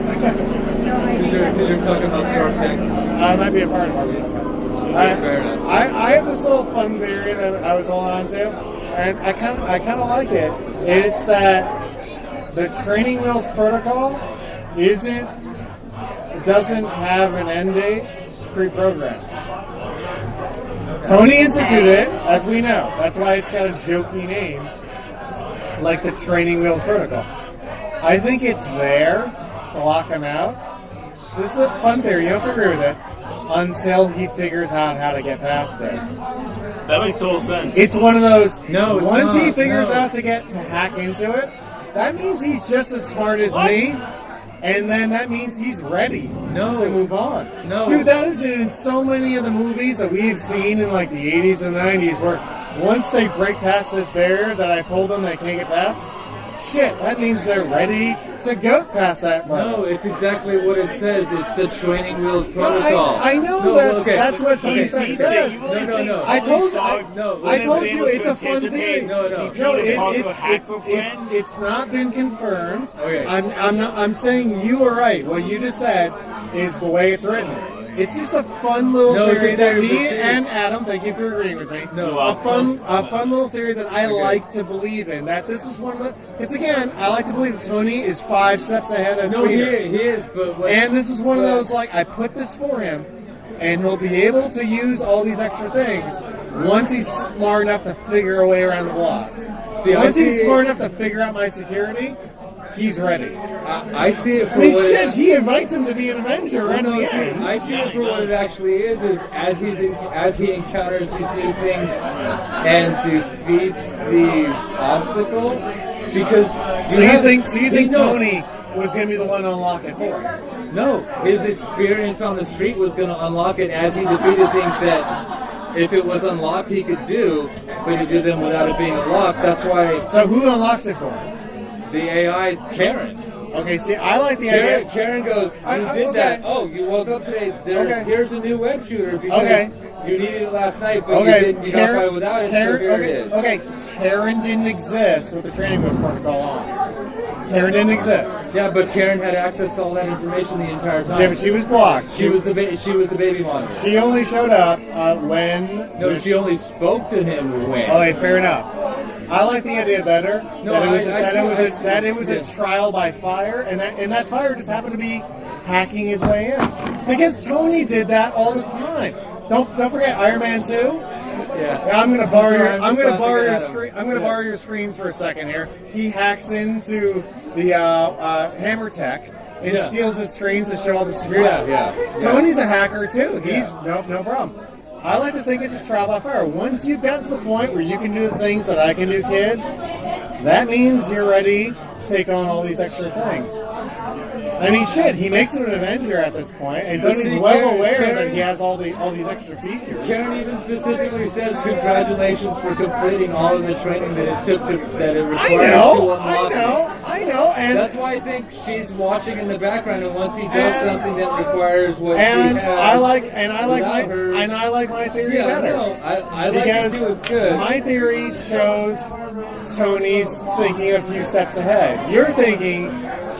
Because you're talking about Stark Tech. It might be a fire department helicopter. Fair enough. I have this little fun theory that I was holding on to, and I kind of like it. It's that the training wheels protocol doesn't have an end date pre-programmed. Tony instituted it, as we know. That's why it's got a jokey name, like the training wheels protocol. I think it's there to lock him out. This is a fun theory. You don't have to agree with it until he figures out how to get past it. That makes total sense. It's one of those. No, it's once he not, figures no. out to hack into it, that means he's just as smart as me, and then that means he's ready to move on. No. Dude, that is in so many of the movies that we've seen in like the 80s and 90s where once they break past this barrier that I told them they can't get past, shit, that means they're ready to go past that mark. No, it's exactly what it says. It's the training wheels protocol. I know that's what Tony Stark says. No. I told you it's a fun theory. No. It's not been confirmed. Okay. I'm saying you were right. What you just said is the way it's written. It's just a fun little theory that me and Adam, thank you for agreeing with me. A fun little theory that I like to believe in. That this is one of the. It's again, I like to believe that Tony is 5 steps ahead of Peter. He is, but and this is one of those like I put this for him, and he'll be able to use all these extra things once he's smart enough to figure a way around the blocks. Once he's smart enough to figure out my security, he's ready. I see it for what shit. He invites him to be an Avenger right in the end. I see it for what it actually is as he encounters these new things and defeats the obstacle. Because you think Tony was going to be the one to unlock it for him? No, his experience on the street was going to unlock it as he defeated things that if it was unlocked he could do, but he did them without it being unlocked. That's why. So who unlocks it for him? The AI, Karen. Okay, see, I like the idea. Karen goes, you did that. Oh, you woke up today. Here's a new web shooter because you needed it last night, but you got by without it, so here it is. Okay, Karen didn't exist with the training wheels protocol on. Karen didn't exist. Yeah, but Karen had access to all that information the entire time. Yeah, but she was blocked. She was the baby monitor. She only showed up when... No, she only spoke to him when. Okay, fair enough. I like the idea better. No, that it was a trial by fire, and that fire just happened to be hacking his way in. Because Tony did that all the time. Don't forget Iron Man 2. Yeah. I'm gonna borrow your screens for a second here. He hacks into the Hammer Tech and steals his screens to show all the screens. Yeah. Tony's a hacker too. He's no problem. I like to think it's a trial by fire. Once you've gotten to the point where you can do the things that I can do, kid, that means you're ready to take on all these extra things. I mean, shit, he makes him an Avenger at this point, and Tony's well aware that he has all these extra features. Karen even specifically says congratulations for completing all of the training that it took that it required to unlock. I know, and that's why I think she's watching in the background, and once he does something that requires what she has, I like my theory better. I like it too. It's good. My theory shows Tony's thinking a few steps ahead. Your thinking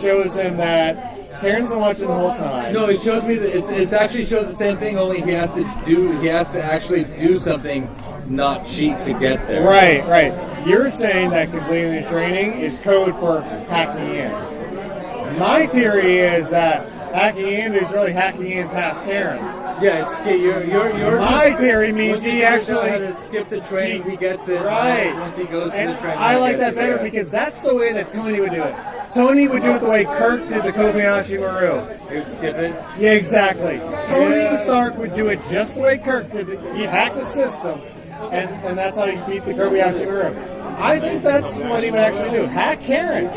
shows him that Karen's been watching the whole time. No, it shows me that it actually shows the same thing. Only he has to actually do something, not cheat to get there. Right. You're saying that completing the training is code for hacking in. My theory is that hacking in is really hacking in past Karen. Yeah, it's your my theory means he actually had to skip the training. He gets it right once he goes to the training. I like that better because that's the way that Tony would do it. Tony would do it the way Kirk did the Kobayashi Maru. He would skip it? Yeah, exactly. Tony Stark would do it just the way Kirk did it. He'd hack the system, and that's how he beat the Kobayashi Maru. I think that's what he would actually do. Hack Karen.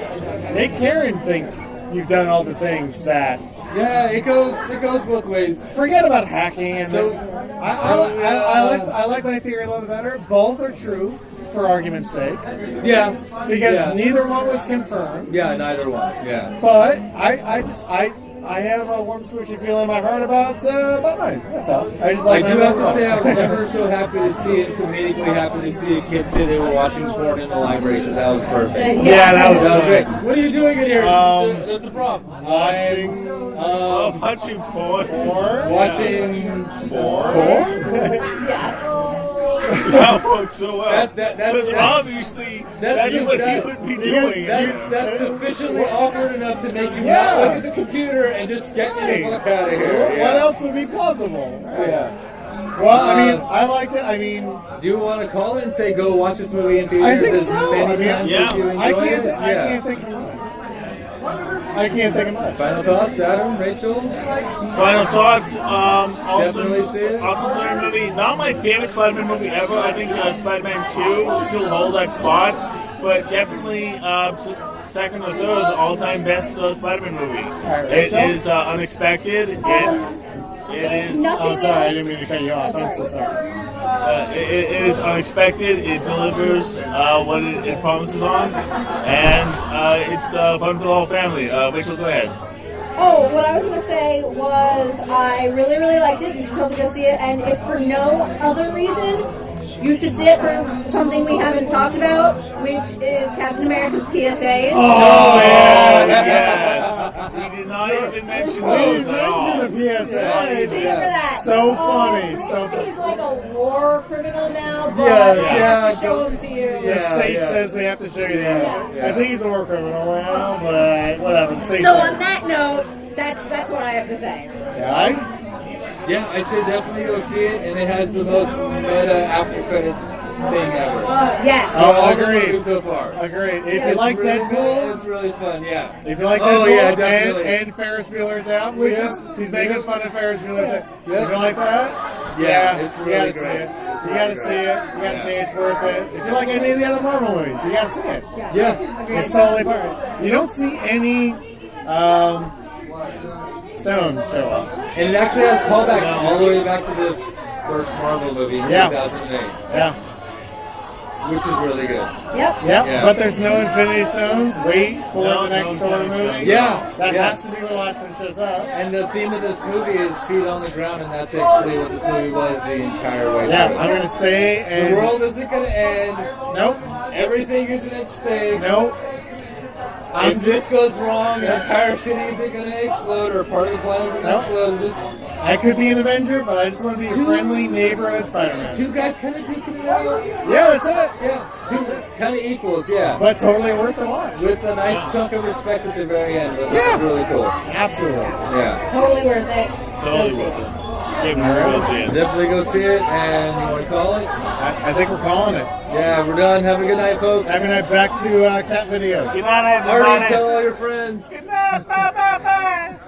Make Karen think you've done all the things that... Yeah, it goes both ways. Forget about hacking. And so, I like my theory a little bit better. Both are true, for argument's sake. Yeah. Because neither one was confirmed. Yeah, neither one. Yeah. But I have a warm, squishy feeling in my heart about mine. That's all. I do have to say I was never so happy to see it, comedically happy to see a kid say they were watching porn in the library because that was perfect. Yeah, that was great. What are you doing in here? There's a problem. Watching porn. Watching porn? Yeah. That worked so well. That's obviously that's what he would be doing. That's sufficiently awkward enough to make you not look at the computer and just get the fuck out of here. What else would be plausible? Yeah. Well, I mean, I liked it. I mean, do you want to call it and say go watch this movie in theaters? I think so. I can't think of much. Final thoughts, Adam, Rachel? Final thoughts. Also Spider-Man movie. Not my favorite Spider-Man movie ever. I think Spider-Man 2 will still hold that spot, but definitely second or third all-time best Spider-Man movie. It is unexpected. It is. Oh, sorry, I didn't mean to cut you off. I'm so sorry. It is unexpected. It delivers what it promises on, and it's fun for the whole family. Rachel, go ahead. Oh, what I was going to say was I really, really liked it. You should totally go see it, and if for no other reason, you should see it for something we haven't talked about, which is Captain America's PSAs. Oh, yes. We did not even mention those at all. The PSAs. See for that. So funny. So funny. He's like a war criminal now, but we have to show him to you. The state says we have to show you that. I think he's a war criminal now, but whatever. So on that note, that's what I have to say. Yeah, I'd say definitely go see it, and it has the most meta after credits thing ever. Yes. Oh, agreed. So far. Agreed. If you like really Deadpool, cool, it's really fun. Yeah. If you like Deadpool, and Ferris Bueller's Out, which is he's making fun of Ferris Bueller's Out. If you like that, it's really great. You gotta see it. You gotta see it. It's worth it. If you like any of the other Marvel movies, you gotta see it. Yeah. It's totally perfect. You don't see any. Stone show up. And it actually has callback all the way back to the first Marvel movie in 2008. Yeah. Which is really good. Yep. But there's no Infinity Stones. Wait for the next Thor movie. Yeah. That has to be the last one shows up. And the theme of this movie is feet on the ground, and that's actually what this movie was the entire way through. Yeah, I'm going to stay. And the world isn't going to end. Nope. Everything isn't at stake. Nope. If this goes wrong, the entire city isn't going to explode, or part of the planet isn't going to explode. I could be an Avenger, but I just want to be a friendly neighborhood Spider-Man. Two guys kind of duking it out. Yeah, that's it. Yeah, two kind of equals, yeah. But totally worth the watch. With a nice chunk of respect at the very end. That's really cool. Absolutely. Yeah. Totally worth it. Totally worth it. Definitely go see it, and you want to call it? I think we're calling it. Yeah, we're done. Have a good night, folks. Have a good night. Back to cat videos. Good night, everybody. Already tell all your friends. Good night. Bye, bye, bye.